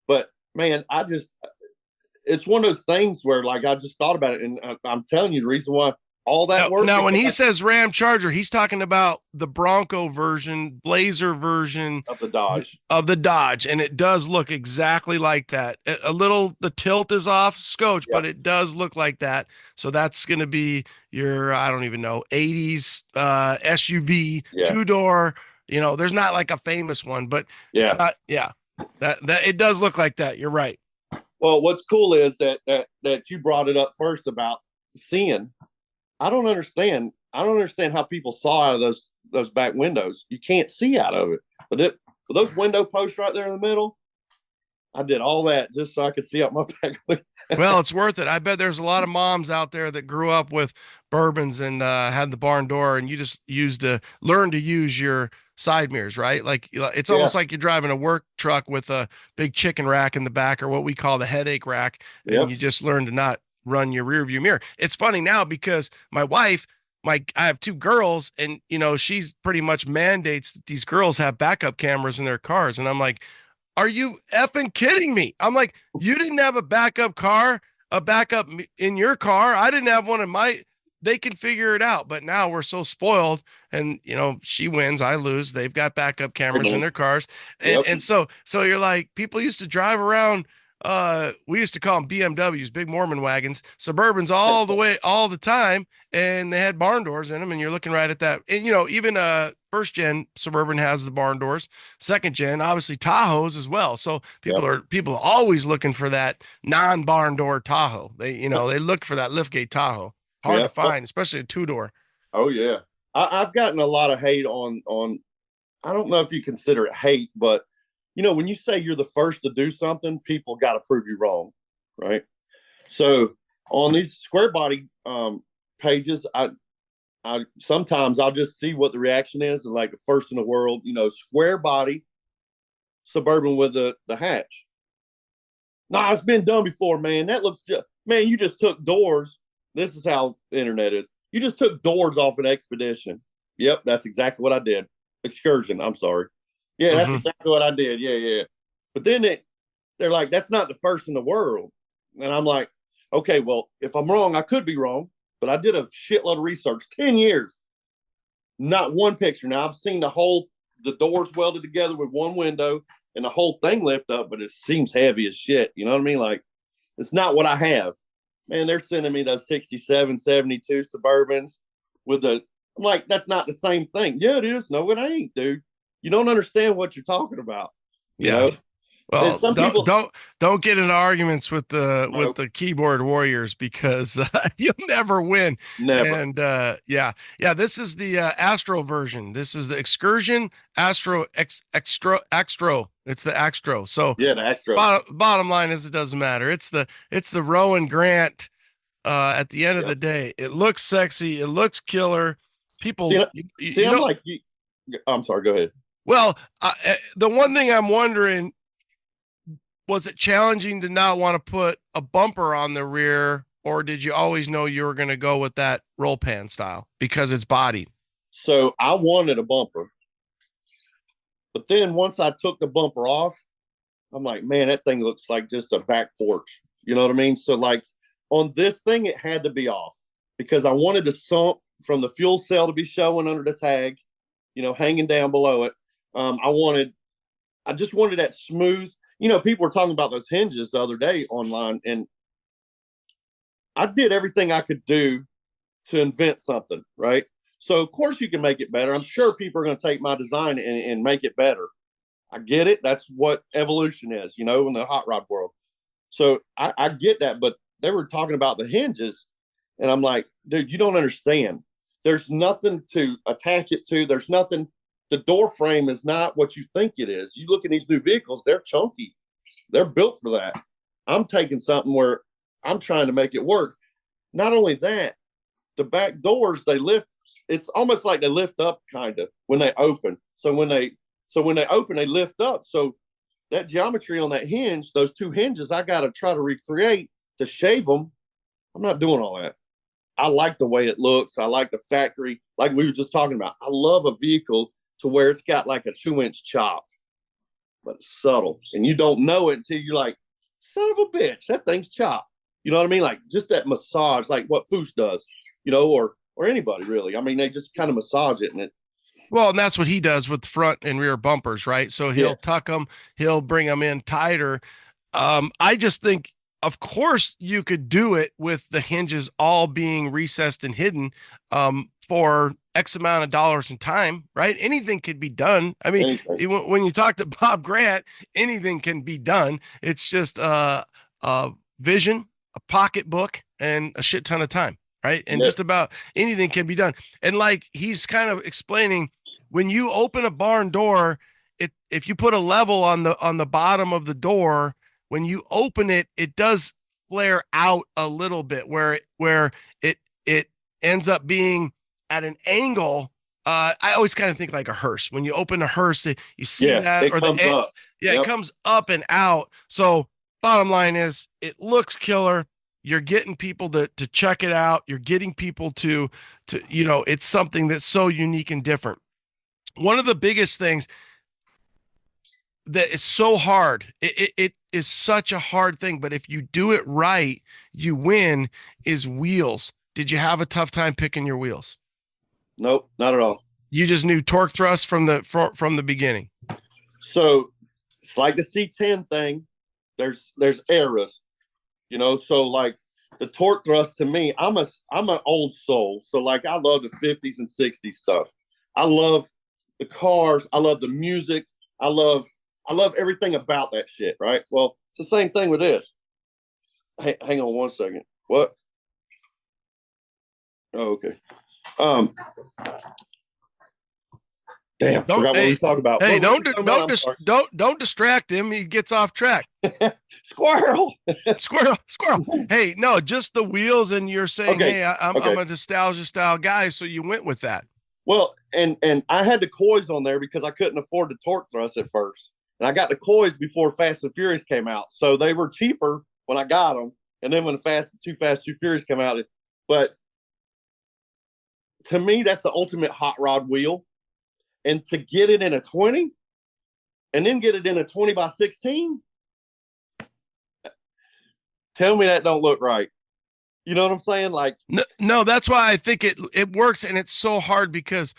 But man, it's one of those things where like, I just thought about it. And I'm telling you the reason why all that work. Now, when he says Ram Charger, he's talking about the Bronco version, Blazer version of the Dodge. And it does look exactly like that. A little, the tilt is off scotch, but it does look like that. So that's going to be your, I don't even know, 80s SUV, two-door. You know, there's not like a famous one, but it's not. Yeah, that it does look like that. You're right. Well, what's cool is that you brought it up first about seeing. I don't understand how people saw out of those back windows. You can't see out of it. But those window posts right there in the middle, I did all that just so I could see out my back window. Well, it's worth it. I bet there's a lot of moms out there that grew up with Bourbons and had the barn door, and you just learn to use your side mirrors, right? Like it's almost like you're driving a work truck with a big chicken rack in the back, or what we call the headache rack, and you just learn to not run your rear view mirror. It's funny now because my wife, I have two girls, and she's pretty much mandates that these girls have backup cameras in their cars, and I'm like, are you effing kidding me? I'm like, you didn't have a backup in your car. I didn't have one in my. They can figure it out, but now we're so spoiled, and she wins, I lose. They've got backup cameras in their cars, and so you're like, people used to drive around. We used to call them BMWs, big Mormon wagons, Suburbans all the time, and they had barn doors in them, and you're looking right at that. And even first gen Suburban has the barn doors, second gen obviously Tahoes as well. So people are always looking for that non-barn door Tahoe. They they look for that liftgate Tahoe. Hard to find, especially a two-door. Oh yeah, I've gotten a lot of hate on. I don't know if you consider it hate, but when you say you're the first to do something, people got to prove you wrong, right? So on these square body pages, I sometimes I'll just see what the reaction is, and like the first in the world, square body Suburban with the hatch. Nah, it's been done before, man. That looks man, you just took doors. This is how the internet is. You just took doors off an Expedition. Yep, that's exactly what I did. Excursion, I'm sorry. Yeah, that's exactly what I did. Yeah. But then they're like, that's not the first in the world. And I'm like, okay, well, if I'm wrong, I could be wrong. But I did a shitload of research, 10 years. Not one picture. Now, I've seen the doors welded together with one window and the whole thing lift up, but it seems heavy as shit. You know what I mean? Like, it's not what I have. Man, they're sending me those 67, 72 Suburbans I'm like, that's not the same thing. Yeah, it is. No, it ain't, dude. You don't understand what you're talking about. You know? Well, don't get into arguments with the keyboard warriors, because you'll never win. Never. And this is the Astro version. This is the Excursion Astro Extro. It's the Astro. So the Astro. Bottom line is, it doesn't matter. It's the Rowan Grant. At the end of the day, it looks sexy. It looks killer. People, I'm sorry. Go ahead. Well, the one thing I'm wondering, was it challenging to not want to put a bumper on the rear, or did you always know you were going to go with that roll pan style because it's bodied? So I wanted a bumper, but then once I took the bumper off, I'm like, man, that thing looks like just a back porch. You know what I mean? So like on this thing, it had to be off because I wanted the sump from the fuel cell to be showing under the tag, hanging down below it. I just wanted that smooth. People were talking about those hinges the other day online, and I did everything I could do to invent something, right? So, of course, you can make it better. I'm sure people are going to take my design and make it better. I get it. That's what evolution is, in the hot rod world. So, I get that, but they were talking about the hinges, and I'm like, dude, you don't understand. There's nothing to attach it to. There's nothing. The door frame is not what you think it is. You look at these new vehicles, they're chunky. They're built for that. I'm taking something where I'm trying to make it work. Not only that, the back doors, they lift. It's almost like they lift up kind of when they open. So when they open, they lift up. So that geometry on that hinge, those two hinges, I got to try to recreate to shave them. I'm not doing all that. I like the way it looks. I like the factory, like we were just talking about. I love a vehicle to where it's got like a 2-inch chop, but it's subtle. And you don't know it until you're like, son of a bitch, that thing's chopped. You know what I mean? Like just that massage, like what Foose does, or or anybody really. I mean, they just kind of massage it, and it. Well, and that's what he does with front and rear bumpers, right? So he'll tuck them, he'll bring them in tighter. I just think, of course, you could do it with the hinges all being recessed and hidden for X amount of dollars and time, right? Anything could be done. I mean, when you talk to Bob Grant, anything can be done. It's just a vision, a pocketbook, and a shit ton of time, right? And just about anything can be done. And like he's kind of explaining, when you open a barn door, if you put a level on the bottom of the door, when you open it, it does flare out a little bit where it ends up being at an angle. I always kind of think like a hearse. When you open a hearse, you see that, or it comes up and out. So bottom line is, it looks killer. You're getting people to check it out. You're getting people to it's something that's so unique and different. One of the biggest things that is so hard, it is such a hard thing, but if you do it right, you win, is wheels. Did you have a tough time picking your wheels? Nope, not at all. You just knew torque thrust from the beginning. So it's like the C10 thing. There's eras, so like the torque thrust to me, I'm an old soul. So like I love the 50s and 60s stuff. I love the cars. I love the music. I love everything about that shit, right? Well, it's the same thing with this. Hey, hang on one second. What? Oh, okay. Damn, forgot what we was talking about. Hey, don't distract him. He gets off track. Squirrel. Hey, no, just the wheels, and you're saying, hey, I'm a nostalgia style guy, so you went with that. Well, and I had the coys on there because I couldn't afford the torque thrust at first. And I got the coys before Fast and Furious came out. So they were cheaper when I got them. And then when Too Fast, Too Furious came out. But to me, that's the ultimate hot rod wheel. And to get it in a 20 and then get it in a 20 by 16, tell me that don't look right. You know what I'm saying? Like, no, that's why I think it works. And it's so hard because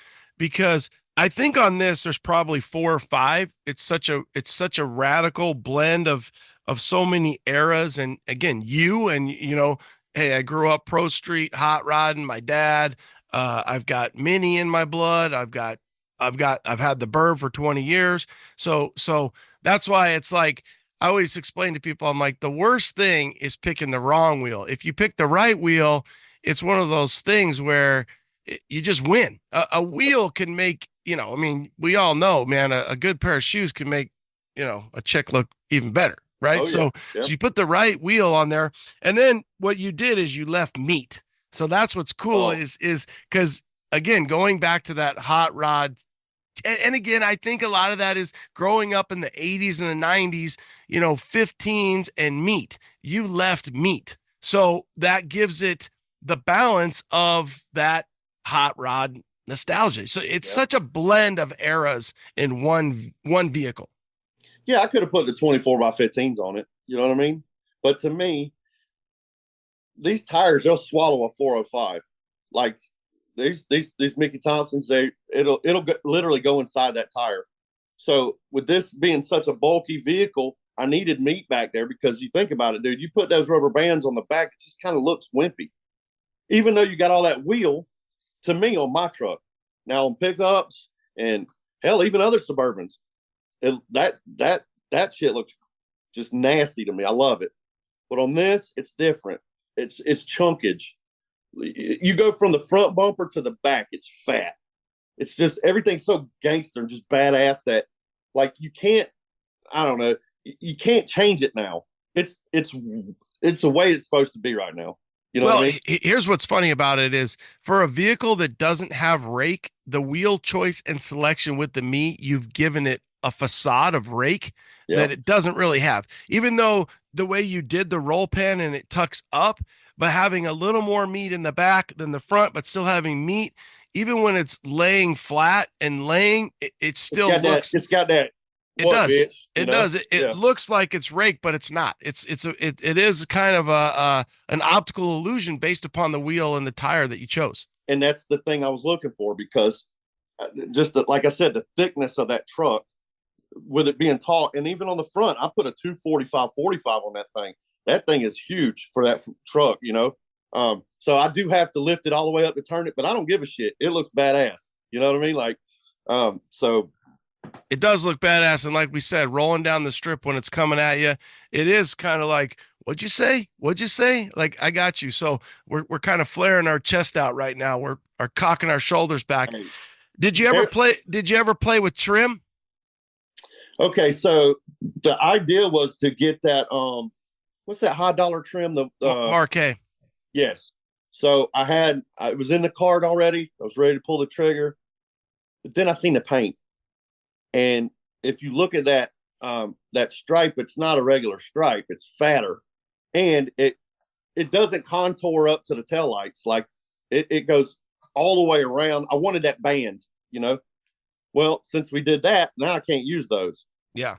I think on this, there's probably 4 or 5. It's such a radical blend of so many eras. And again, hey, I grew up pro street, hot rodding. My dad, I've got Mini in my blood. I've had the Burb for 20 years. So that's why it's like, I always explain to people, I'm like, the worst thing is picking the wrong wheel. If you pick the right wheel, it's one of those things where you just win. A wheel can make, we all know, man, a good pair of shoes can make, a chick look even better. Right. So you put the right wheel on there, and then what you did is you left meat. So that's what's cool is because, again, going back to that hot rod. And again, I think a lot of that is growing up in the 80s and the 90s, 15s and meat. You left meat. So that gives it the balance of that hot rod nostalgia. So it's such a blend of eras in one vehicle. Yeah, I could have put the 24 by 15s on it. You know what I mean? But to me, these tires, they'll swallow a 405. Like, these Mickey Thompsons, it'll literally go inside that tire. So with this being such a bulky vehicle, I needed meat back there because you think about it, dude, you put those rubber bands on the back, it just kind of looks wimpy. Even though you got all that wheel, to me, on my truck. Now on pickups and hell, even other Suburbans, that shit looks just nasty to me. I love it. But on this, it's different. It's chunkage. You go from the front bumper to the back, it's fat. It's just everything's so gangster and just badass that, like, you can't, I don't know, you can't change it now. It's the way it's supposed to be right now. You know what I mean? Here's what's funny about it is, for a vehicle that doesn't have rake, the wheel choice and selection with the meat, you've given it a facade of rake that it doesn't really have. Even though the way you did the roll pan and it tucks up, but having a little more meat in the back than the front, but still having meat, even when it's laying flat and laying, it still looks. It's got that. It does. It does. It looks like it's raked, but it's not. It is kind of an optical illusion based upon the wheel and the tire that you chose. And that's the thing I was looking for, because just like I said, the thickness of that truck with it being tall, and even on the front, I put a 245/45 on that thing. That thing is huge for that truck, you know. So I do have to lift it all the way up to turn it, but I don't give a shit. It looks badass. You know what I mean? Like, so it does look badass. And like we said, rolling down the strip when it's coming at you, it is kind of like, what'd you say? What'd you say? Like, I got you. So we're kind of flaring our chest out right now. We're cocking our shoulders back. Hey, Did you ever play with trim? Okay, so the idea was to get that what's that high dollar trim? The Marquet. Yes. So it was in the card already. I was ready to pull the trigger, but then I seen the paint, and if you look at that that stripe, it's not a regular stripe. It's fatter, and it doesn't contour up to the taillights. Like it goes all the way around. I wanted that band, you know. Well, since we did that, now I can't use those. Yeah.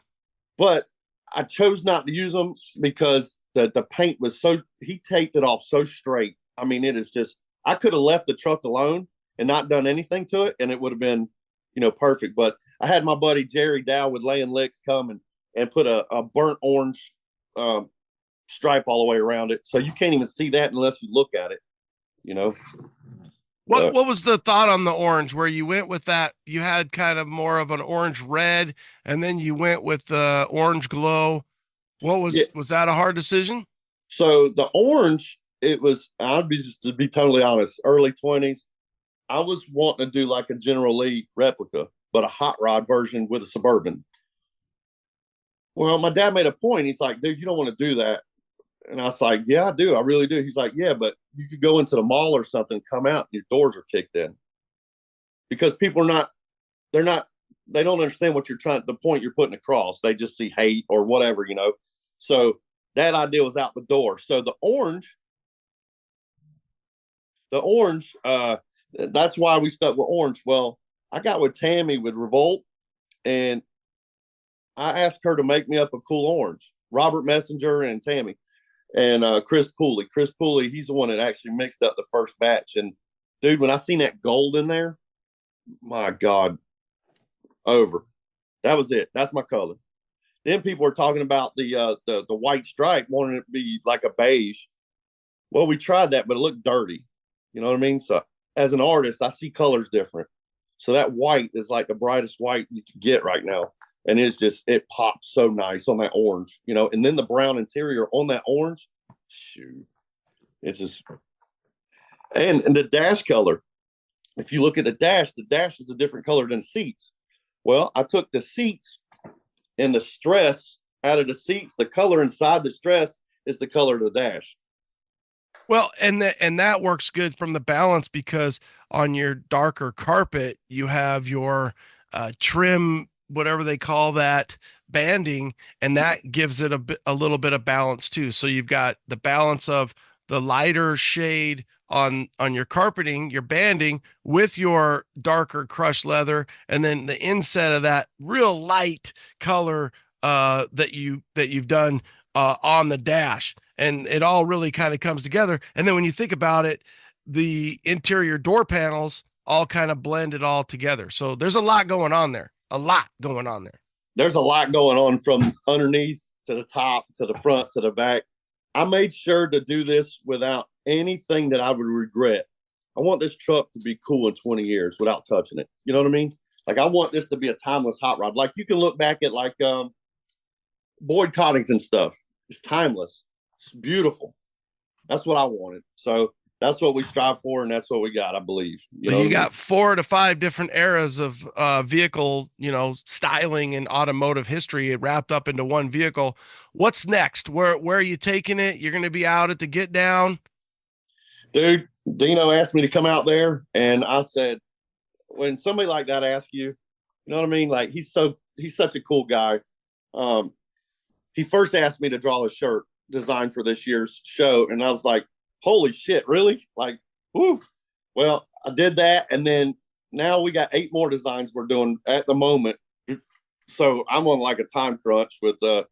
But I chose not to use them because the paint was he taped it off so straight. I mean, it is just, I could have left the truck alone and not done anything to it, and it would have been, you know, perfect. But I had my buddy Jerry Dow with Laying Licks come and put a burnt orange stripe all the way around it. So you can't even see that unless you look at it, you know. What was the thought on the orange, where you went with that? You had kind of more of an orange red, and then you went with the orange glow. What was that a hard decision? So the orange, I'll be just to be totally honest, early 20s, I was wanting to do like a General Lee replica, but a hot rod version with a Suburban. Well, my dad made a point. He's like, dude, you don't want to do that. And I was like, yeah, I do. I really do. He's like, yeah, but you could go into the mall or something, come out, and your doors are kicked in. Because people they don't understand what the point you're putting across. They just see hate or whatever, you know. So that idea was out the door. So the orange, that's why we stuck with orange. Well, I got with Tammy with Revolt, and I asked her to make me up a cool orange. Robert Messenger and Tammy. And Chris Pooley. Chris Pooley, he's the one that actually mixed up the first batch. And dude, when I seen that gold in there, my God, over. That was it. That's my color. Then people were talking about the white stripe, wanting it to be like a beige. Well, we tried that, but it looked dirty. You know what I mean? So as an artist, I see colors different. So that white is like the brightest white you can get right now. And it pops so nice on that orange, you know, and then the brown interior on that orange, shoot, it's just, and the dash color. If you look at the dash is a different color than the seats. Well, I took the seats and the stress out of the seats. The color inside the stress is the color of the dash. Well, and that works good from the balance, because on your darker carpet, you have your trim, whatever they call that, banding, and that gives it a little bit of balance too. So you've got the balance of the lighter shade on your carpeting, your banding, with your darker crushed leather, and then the inset of that real light color that you've done on the dash, and it all really kind of comes together. And then when you think about it, the interior door panels all kind of blend it all together. So there's a lot going on there. There's a lot going on from underneath to the top, to the front, to the back. I made sure to do this without anything that I would regret. I want this truck to be cool in 20 years without touching it. You know what I mean? Like, I want this to be a timeless hot rod. Like, you can look back at like Boyd Coddington stuff. It's timeless. It's beautiful. That's what I wanted. So that's what we strive for, and that's what we got, I believe. You got 4 to 5 different eras of vehicle, you know, styling and automotive history wrapped up into one vehicle. What's next? Where are you taking it? You're going to be out at the Get Down? Dude, Dino asked me to come out there, and I said, when somebody like that asks you, you know what I mean? Like, he's such a cool guy. He first asked me to draw a shirt designed for this year's show, and I was like, holy shit, really? Like, whoo. Well, I did that, and then now we got 8 more designs we're doing at the moment. So I'm on like a time crunch with get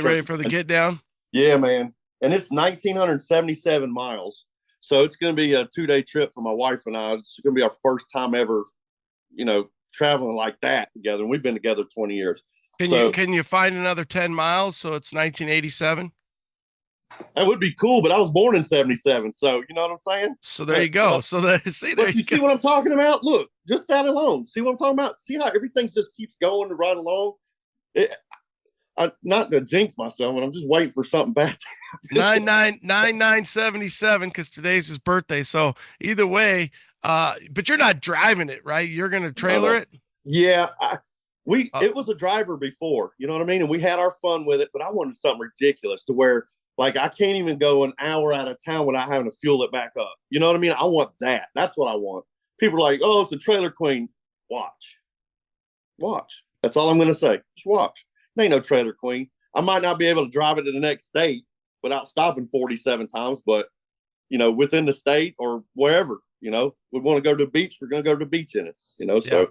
ready for the Get Down. Yeah, man. And it's 1,977 miles. So it's going to be a 2-day trip for my wife and I. It's going to be our first time ever, traveling like that together. And we've been together 20 years. Can you find another 10 miles? So it's 1987. That would be cool, but I was born in 77. So you know what I'm saying? So there you go. So there see go. what I'm talking about? Look, just that alone. See what I'm talking about? See how everything just keeps going right along? Not to jinx myself, but I'm just waiting for something bad. 9977 because today's his birthday. So either way, but you're not driving it, right? You're gonna trailer it. Yeah, it was a driver before, you know what I mean, and we had our fun with it. But I wanted something ridiculous to where like I can't even go an hour out of town without having to fuel it back up. You know what I mean? I want that. That's what I want. People are like, "Oh, it's the trailer queen." Watch. That's all I'm gonna say. Just watch. There ain't no trailer queen. I might not be able to drive it to the next state without stopping 47 times, but within the state or wherever, we want to go to the beach. We're going to go to the beach in it, So,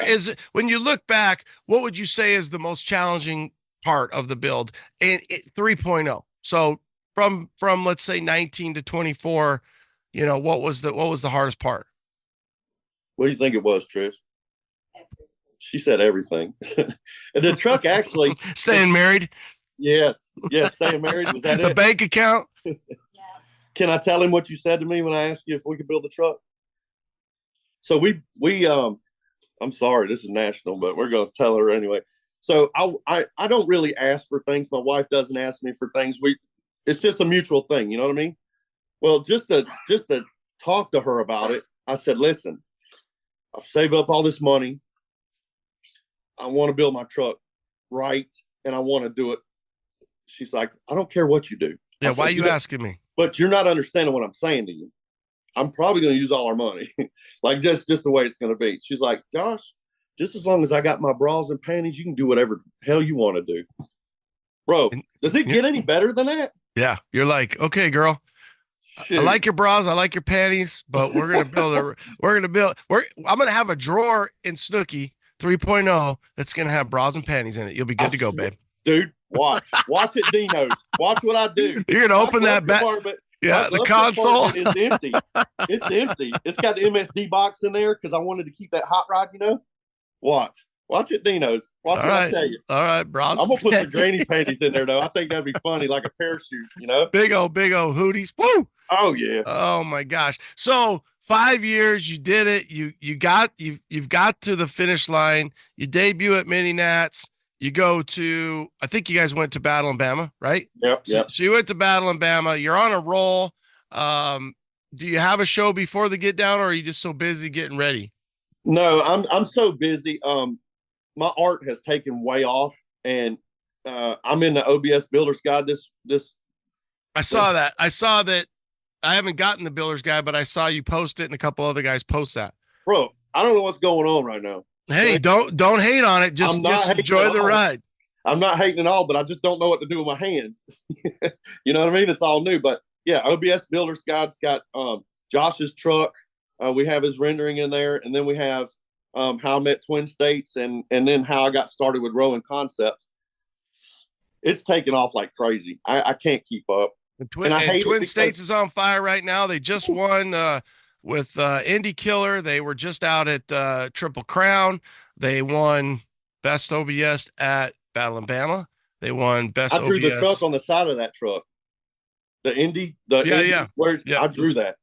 is when you look back, what would you say is the most challenging part of the build in 3.0? So from let's say 19 to 24, what was the hardest part? What do you think it was, Trish? She said everything. And the truck actually staying married. Yeah, staying married. Was that the it? Bank account. Can I tell him what you said to me when I asked you if we could build the truck? So we I'm sorry, this is national, but we're going to tell her anyway. So I don't really ask for things. My wife doesn't ask me for things. It's just a mutual thing. You know what I mean? Well, just to talk to her about it, I said, listen, I've saved up all this money. I want to build my truck right, and I want to do it. She's like, I don't care what you do. Yeah, why are you asking me? But you're not understanding what I'm saying to you. I'm probably going to use all our money, like just the way it's going to be. She's like, Josh, just as long as I got my bras and panties, you can do whatever the hell you want to do. Bro, does it get any better than that? Yeah, you're like, okay, girl. Shoot. I like your bras, I like your panties, but we're gonna build. I'm gonna have a drawer in Snooki 3.0 that's gonna have bras and panties in it. You'll be good to go, babe. Dude, watch it, Dino's. Watch what I do. You're gonna open that back. Yeah, the console is empty. It's empty. It's got the MSD box in there because I wanted to keep that hot rod. Watch it, Dino's. Watch what I tell you. All right, bras. I'm gonna put some granny panties in there though. I think that'd be funny, like a parachute. Big old hooties. Woo! Oh yeah. Oh my gosh. So 5 years, you did it. You've got to the finish line. You debut at Mini Nats. You go to, I think you guys went to Battle in Bama, right? Yep. So you went to Battle in Bama. You're on a roll. Do you have a show before the get down, or are you just so busy getting ready? No, I'm so busy. My art has taken way off, and I'm in the OBS Builder's Guide. I saw that. I haven't gotten the Builder's Guide, but I saw you post it, and a couple other guys post that. Bro, I don't know what's going on right now. Hey, don't hate on it. Just enjoy the ride. I'm not hating at all, but I just don't know what to do with my hands. You know what I mean? It's all new, but yeah, OBS Builder's Guide's got Josh's truck. We have his rendering in there, and then we have how I met Twin States, and then how I got started with Rowan Concepts. It's taken off like crazy. I can't keep up. Twin States is on fire right now. They just won with Indie Killer. They were just out at Triple Crown. They won Best OBS at Battle in Bama. They won Best OBS. I drew the truck on the side of that truck. The Indie. I drew that.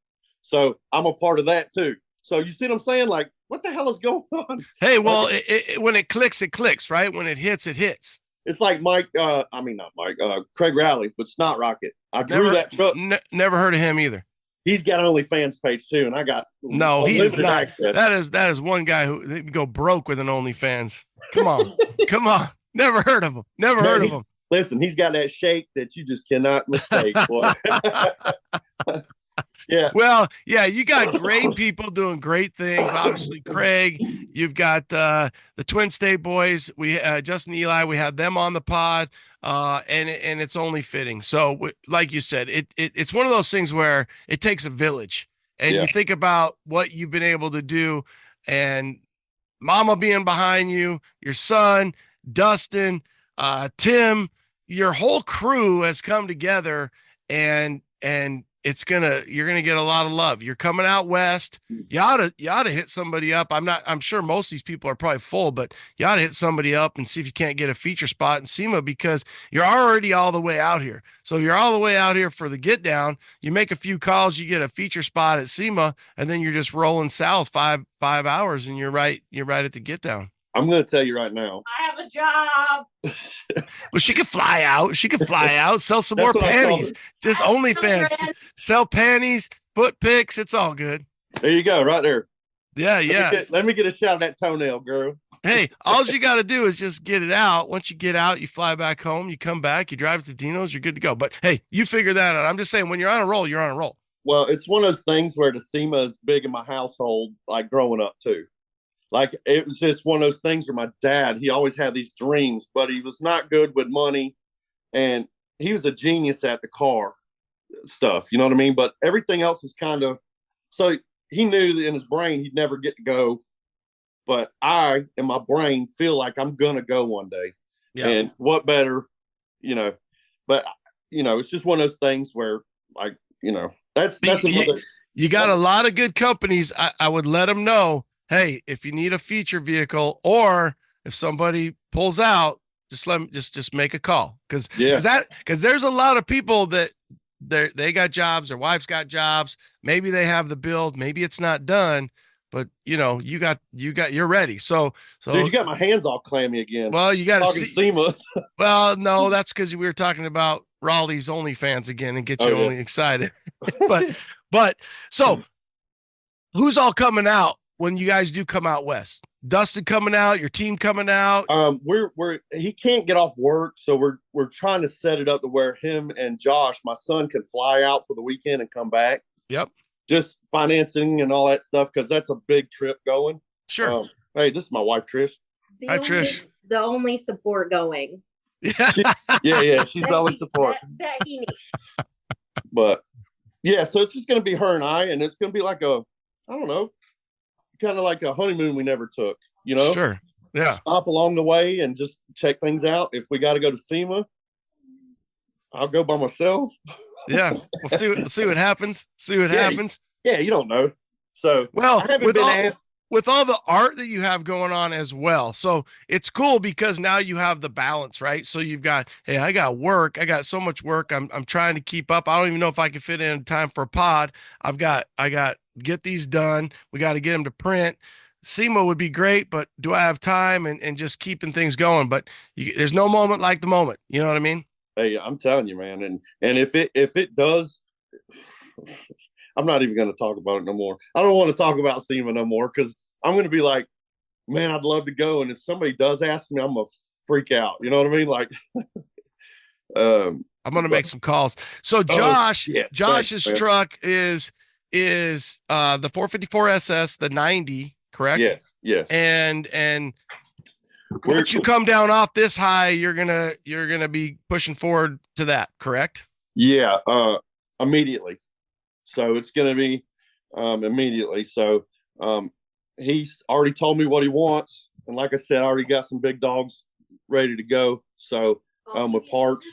So I'm a part of that too. So you see what I'm saying? Like, what the hell is going on? Hey, well, when it clicks, right? When it hits, it hits. It's like Craig Rowley with Snot Rocket. I drew that truck. Never heard of him either. He's got OnlyFans page too, and I got he is not. Access. That is one guy who they go broke with an OnlyFans. Come on, Never heard of him. Listen, he's got that shake that you just cannot mistake. Yeah. Well, yeah, you got great people doing great things. Obviously, Craig. You've got the Twin State boys. We Justin Eli. We had them on the pod, and it's only fitting. So, like you said, it's one of those things where it takes a village, and you think about what you've been able to do, and Mama being behind you, your son, Dustin, Tim, your whole crew has come together. And and you're gonna get a lot of love. You're coming out west. You ought to hit somebody up. I'm sure most of these people are probably full, but you ought to hit somebody up and see if you can't get a feature spot in SEMA, because you're already all the way out here. So you're all the way out here for the get down. You make a few calls, you get a feature spot at SEMA, and then you're just rolling south 5 hours, and you're right at the get down. I'm going to tell you right now. I have a job. Well, she could fly out. Sell some more panties. Just OnlyFans. Sell panties, foot pics. It's all good. There you go, right there. Yeah. Let me get a shot of that toenail, girl. Hey, all you got to do is just get it out. Once you get out, you fly back home, you come back, you drive to Dino's, you're good to go. But hey, you figure that out. I'm just saying, when you're on a roll, you're on a roll. Well, it's one of those things where the SEMA is big in my household, like growing up too. Like, it was just one of those things where my dad, he always had these dreams, but he was not good with money. And he was a genius at the car stuff, you know what I mean? But everything else was kind of, so he knew that in his brain he'd never get to go. But I, in my brain, feel like I'm going to go one day. Yeah. And what better, but, it's just one of those things where, like, that's another. You got a lot of good companies. I would let them know, hey, if you need a feature vehicle, or if somebody pulls out, just make a call. Because there's a lot of people that they got jobs, their wife's got jobs. Maybe they have the build, maybe it's not done, but you're ready. So dude, you got my hands all clammy again. Well, you got to see SEMA. Well, no, that's because we were talking about Raleigh's OnlyFans again and get you only excited. but so who's all coming out when you guys do come out west? Dustin coming out, your team coming out? He can't get off work, so we're trying to set it up to where him and Josh, my son, can fly out for the weekend and come back. Yep. Just financing and all that stuff, because that's a big trip going. Sure. Hey, this is my wife, Trish. Hi, Trish. The only support going. Yeah. She's always support that he needs. But yeah, so it's just going to be her and I, and it's going to be like I don't know, kind of like a honeymoon we never took, Sure. Yeah. Stop along the way and just check things out. If we got to go to SEMA, I'll go by myself. Yeah. We'll see what happens. Happens. Yeah. You don't know. So, well, I haven't been asked. With all the art that you have going on as well. So it's cool because now you have the balance, right? So you've got, hey, I got work. I got so much work. I'm trying to keep up. I don't even know if I can fit in time for a pod. I got get these done. We got to get them to print. SEMA would be great, but do I have time and just keeping things going? But there's no moment like the moment. You know what I mean? Hey, I'm telling you, man. And if it does, I'm not even going to talk about it no more. I don't want to talk about SEMA no more, because I'm going to be like, man, I'd love to go. And if somebody does ask me, I'm going to freak out. You know what I mean? Like, I'm going to make some calls. So Josh's truck is the 454 SS, the 90, correct? Yes. And once you come down off this high, you're going to be pushing forward to that, correct? Yeah. Immediately. So it's going to be immediately. So he's already told me what he wants. And like I said, I already got some big dogs ready to go. So with parts.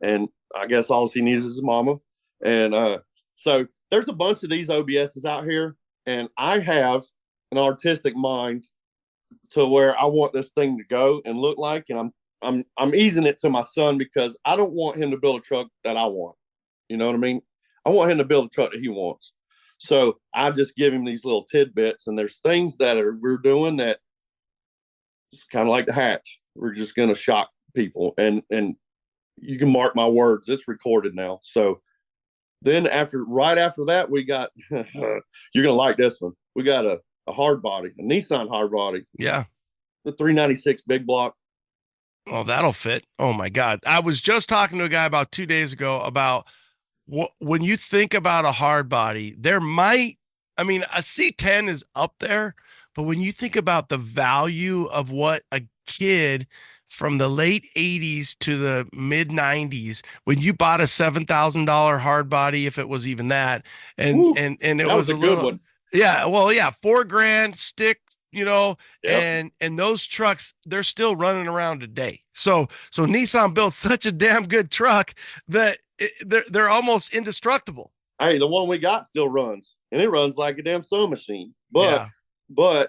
And I guess all he needs is his mama. And so there's a bunch of these OBSs out here. And I have an artistic mind to where I want this thing to go and look like. And I'm easing it to my son, because I don't want him to build a truck that I want. You know what I mean? I want him to build a truck that he wants. So I just give him these little tidbits, and there's things that we're doing that it's kind of like the hatch. We're just going to shock people, and you can mark my words. It's recorded now. So then right after that, we got, you're going to like this one. We got a hard body, a Nissan hard body. Yeah. The 396 big block. Oh, that'll fit. Oh my God. I was just talking to a guy about 2 days ago about when you think about a hard body, a C10 is up there, but when you think about the value of what a kid from the late 80s to the mid 90s, when you bought a $7,000 hard body, if it was even that, and it was a good little one. Yeah. Well, yeah. $4,000 stick, Yep. and those trucks, they're still running around today. So Nissan built such a damn good truck that they're almost indestructible. Hey, the one we got still runs, and it runs like a damn sewing machine. But we're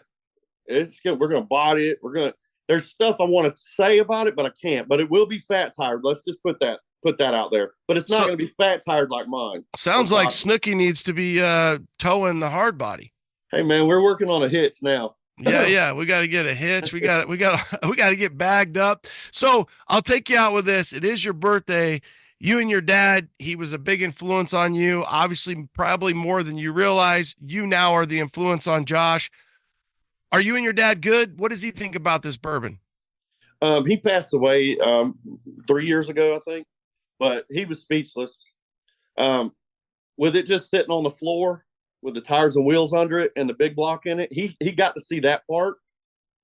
gonna body it. There's stuff I want to say about it, but I can't. But it will be fat tired. Let's just put that out there. But it's not going to be fat tired like mine. Sounds like Snooky needs to be towing the hard body. Hey man, we're working on a hitch now. Yeah, we got to get a hitch. We got to get bagged up. So I'll take you out with this. It is your birthday. You and your dad, he was a big influence on you. Obviously, probably more than you realize. You now are the influence on Josh. Are you and your dad good? What does he think about this bourbon? He passed away 3 years ago, I think, but he was speechless. With it just sitting on the floor with the tires and wheels under it and the big block in it, he got to see that part.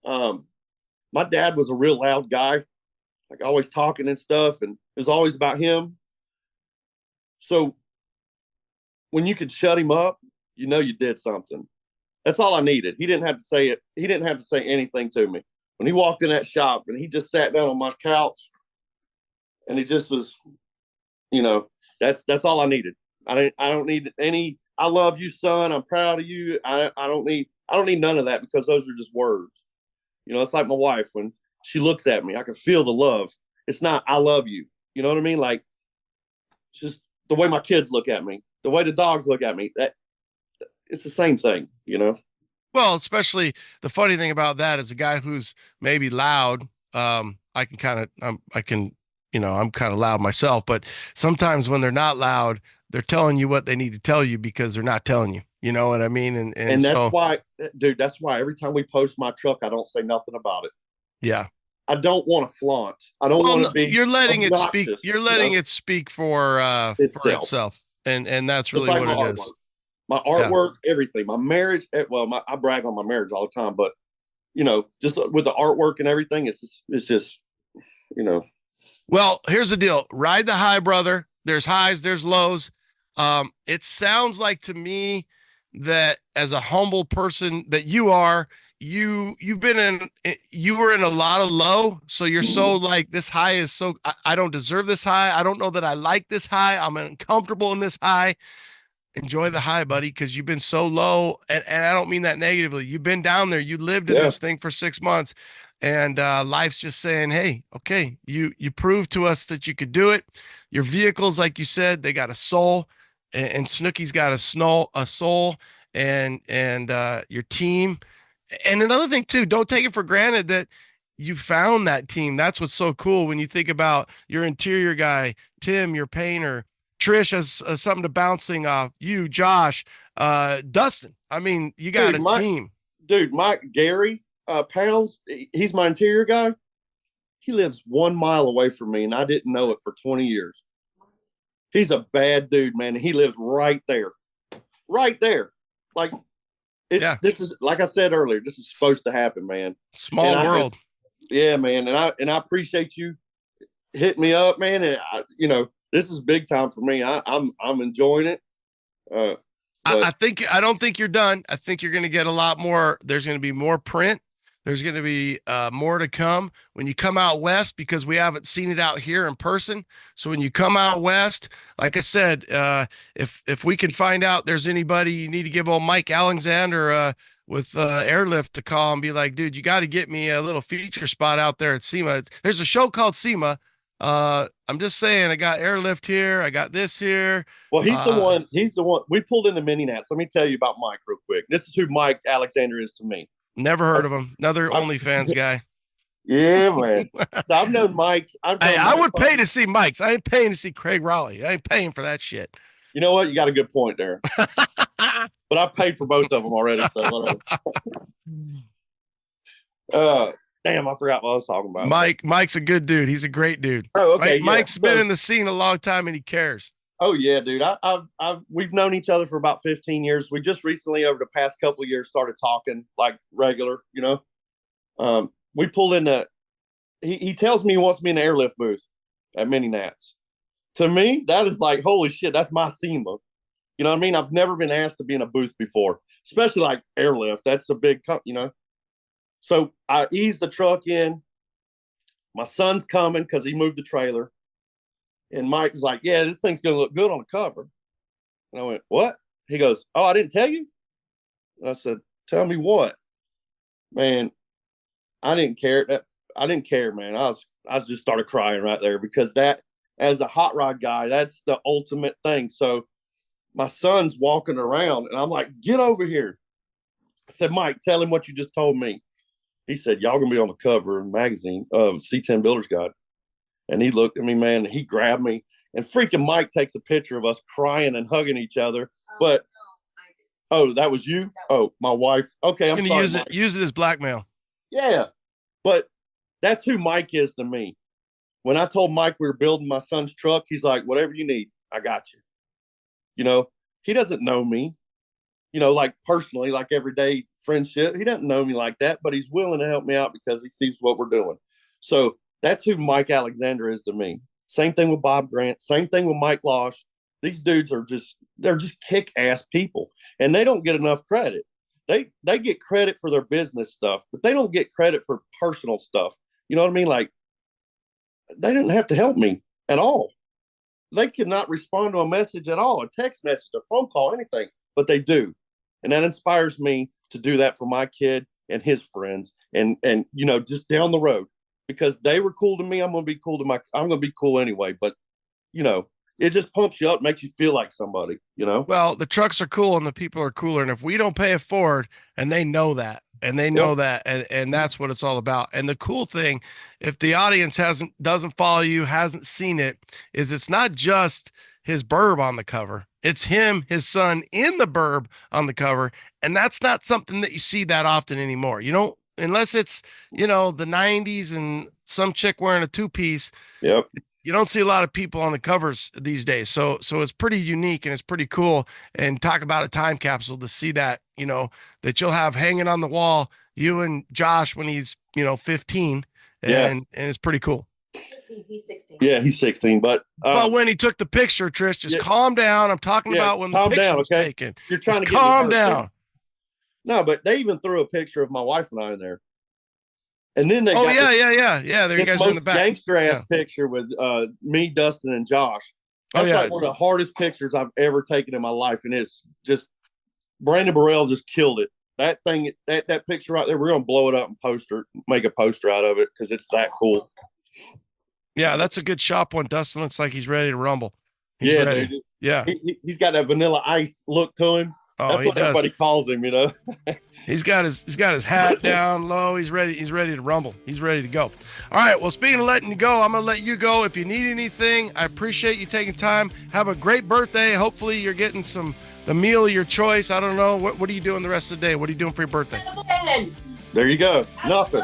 My dad was a real loud guy, like always talking and stuff, and it was always about him. So when you could shut him up, you did something. That's all I needed. He didn't have to say it. He didn't have to say anything to me. When he walked in that shop and he just sat down on my couch and he just was, that's all I needed. I don't need any, I love you, son. I'm proud of you. I don't need none of that, because those are just words. It's like my wife, when she looks at me, I can feel the love. It's not, I love you. You know what I mean? Like, it's just the way my kids look at me, the way the dogs look at me, that it's the same thing, Well, especially the funny thing about that is a guy who's maybe loud. I'm kind of loud myself, but sometimes when they're not loud, they're telling you what they need to tell you because they're not telling you. You know what I mean? And that's why, dude, that's why every time we post my truck, I don't say nothing about it. Yeah. I don't want to flaunt. I don't want to be. You're letting it speak. You're letting it speak for itself. And that's really what it is. My artwork, everything, my marriage. Well, I brag on my marriage all the time, but just with the artwork and everything, it's just. Well, here's the deal. Ride the high, brother. There's highs, there's lows. It sounds like to me that as a humble person that you are, you were in a lot of low. So you're so like, this high is so, I don't deserve this high. I don't know that I like this high. I'm uncomfortable in this high. Enjoy the high, buddy, because you've been so low. And I don't mean that negatively. You've been down there. You lived in this thing for 6 months. And life's just saying, hey, okay, you proved to us that you could do it. Your vehicles, like you said, they got a soul, and Snooky's got a soul, and your team. And another thing too, don't take it for granted that you found that team. That's what's so cool when you think about your interior guy, Tim, your painter, Trish has something to bouncing off, you, Josh, Dustin. I mean, you got a team. Dude, Gary Pounds, he's my interior guy. He lives 1 mile away from me, and I didn't know it for 20 years. He's a bad dude, man, and he lives right there. Right there. Like, this is, like I said earlier, this is supposed to happen, man. Small world. Man, and I appreciate you hitting me up, man, and this is big time for me. I'm enjoying it. I don't think you're done. I think you're going to get a lot more. There's going to be more print. There's going to be more to come when you come out west, because we haven't seen it out here in person. So when you come out west, like I said, if we can find out there's anybody, you need to give old Mike Alexander with Airlift a call and be like, dude, you got to get me a little feature spot out there at SEMA. There's a show called SEMA. I'm just saying, I got Airlift here. I got this here. Well, he's the one. We pulled into Mini Nats. Let me tell you about Mike real quick. This is who Mike Alexander is to me. Never heard of him. Another OnlyFans guy. Yeah, man. I've known Mike. I would pay to see Mike's. I ain't paying to see Craig Raleigh. I ain't paying for that shit. You know what? You got a good point there. But I've paid for both of them already. So whatever. Damn, I forgot what I was talking about. Mike's a good dude. He's a great dude. Oh, okay. Mike's been in the scene a long time, and he cares. Oh yeah, dude. We've known each other for about 15 years. We just recently, over the past couple of years, started talking like regular. We pulled in he tells me he wants me in the Airlift booth at Mini Nats. To me, that is like, holy shit, that's my SEMA. You know what I mean? I've never been asked to be in a booth before, especially like Airlift. That's a big company, So I eased the truck in. My son's coming because he moved the trailer. And Mike was like, yeah, this thing's going to look good on the cover. And I went, what? He goes, oh, I didn't tell you? And I said, tell me what? Man, I didn't care. I didn't care, man. I just started crying right there because that, as a hot rod guy, that's the ultimate thing. So my son's walking around and I'm like, get over here. I said, Mike, tell him what you just told me. He said, y'all gonna be on the cover of the magazine, C10 Builder's Guide. And he looked at me, man, and he grabbed me, and freaking Mike takes a picture of us crying and hugging each other. But that was you? Oh, my wife. Okay, I'm gonna sorry, use it as blackmail. Yeah. But that's who Mike is to me. When I told Mike we were building my son's truck, he's like, whatever you need, I got you. You know, he doesn't know me, you know, like personally, like everyday friendship. He doesn't know me like that, but he's willing to help me out because he sees what we're doing. So that's who Mike Alexander is to me. Same thing with Bob Grant. Same thing with Mike Losh. These dudes are they're just kick-ass people, and they don't get enough credit. They get credit for their business stuff, but they don't get credit for personal stuff. You know what I mean? Like, they didn't have to help me at all. They could not respond to a message at all, a text message, a phone call, anything, but they do. And that inspires me to do that for my kid and his friends and you know, just down the road, because they were cool to me. I'm going to be cool anyway. But, you know, it just pumps you up, makes you feel like somebody, you know? Well, the trucks are cool and the people are cooler. And if we don't pay it forward, and they know that, and that's what it's all about. And the cool thing, if the audience doesn't follow you, hasn't seen it, is it's not just his burb on the cover. It's him, his son in the burb on the cover. And that's not something that you see that often anymore. You don't, unless it's, you know, the 90s and some chick wearing a two-piece. Yep. You don't see a lot of people on the covers these days. So it's pretty unique and it's pretty cool. And talk about a time capsule to see that, you know, that you'll have hanging on the wall, you and Josh when he's, you know, 15. And it's pretty cool. 15, he's 16. Yeah, he's 16. But when he took the picture, Trish, just calm down. I'm talking about when the picture was taken. You're trying just to calm down. No, but they even threw a picture of my wife and I in there. And then they got there you guys are in the back. Gangster ass picture with me, Dustin, and Josh. That's like one of the hardest pictures I've ever taken in my life, and it's just Brandon Burrell just killed it. That thing, that picture right there, we're gonna blow it up and make a poster out of it because it's that cool. Yeah, that's a good shop one. Dustin looks like he's ready to rumble. He's ready. Dude. Yeah, he's got that Vanilla Ice look to him. That's what everybody calls him, you know. He's got his hat down low. He's ready to rumble. He's ready to go. All right. Well, speaking of letting you go, I'm going to let you go. If you need anything, I appreciate you taking time. Have a great birthday. Hopefully you're getting the meal of your choice. I don't know. What are you doing the rest of the day? What are you doing for your birthday? There you go. Nothing.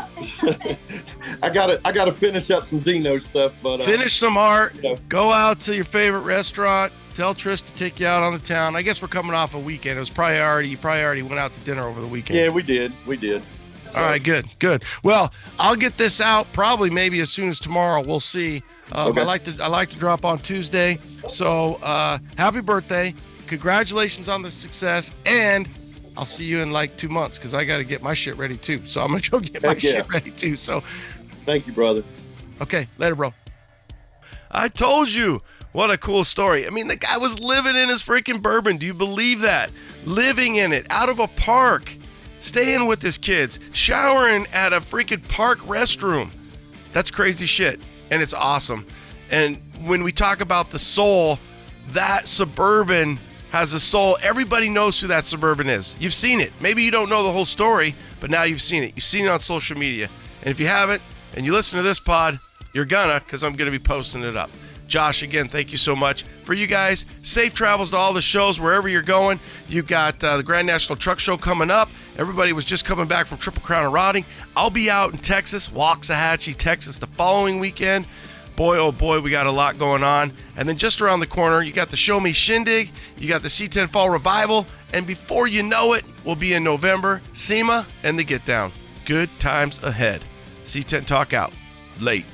I gotta finish up some Dino stuff, but finish some art. Yeah. Go out to your favorite restaurant. Tell Trish to take you out on the town. I guess we're coming off a weekend. It was you probably already went out to dinner over the weekend. Yeah, we did. All right, good. Well, I'll get this out probably maybe as soon as tomorrow. We'll see. Okay. I like to drop on Tuesday. So happy birthday. Congratulations on the success. And I'll see you in like 2 months because I got to get my shit ready too. So I'm going to go get my shit ready too. So thank you, brother. Okay, later, bro. I told you. What a cool story. I mean, the guy was living in his freaking bourbon. Do you believe that? Living in it, out of a park, staying with his kids, showering at a freaking park restroom. That's crazy shit. And it's awesome. And when we talk about the soul, that Suburban has a soul. Everybody knows who that Suburban is. You've seen it. Maybe you don't know the whole story, but now you've seen it. You've seen it on social media. And if you haven't, and you listen to this pod, you're gonna, because I'm going to be posting it up. Josh, again, thank you so much. For you guys, safe travels to all the shows, wherever you're going. You've got the Grand National Truck Show coming up. Everybody was just coming back from Triple Crown and Rotting. I'll be out in Texas, Waxahachie, Texas, the following weekend. Boy, oh boy, we got a lot going on. And then just around the corner, you got the Show Me Shindig, you got the C10 Fall Revival, and before you know it, we'll be in November, SEMA and the Get Down. Good times ahead. C10 Talk out. Late.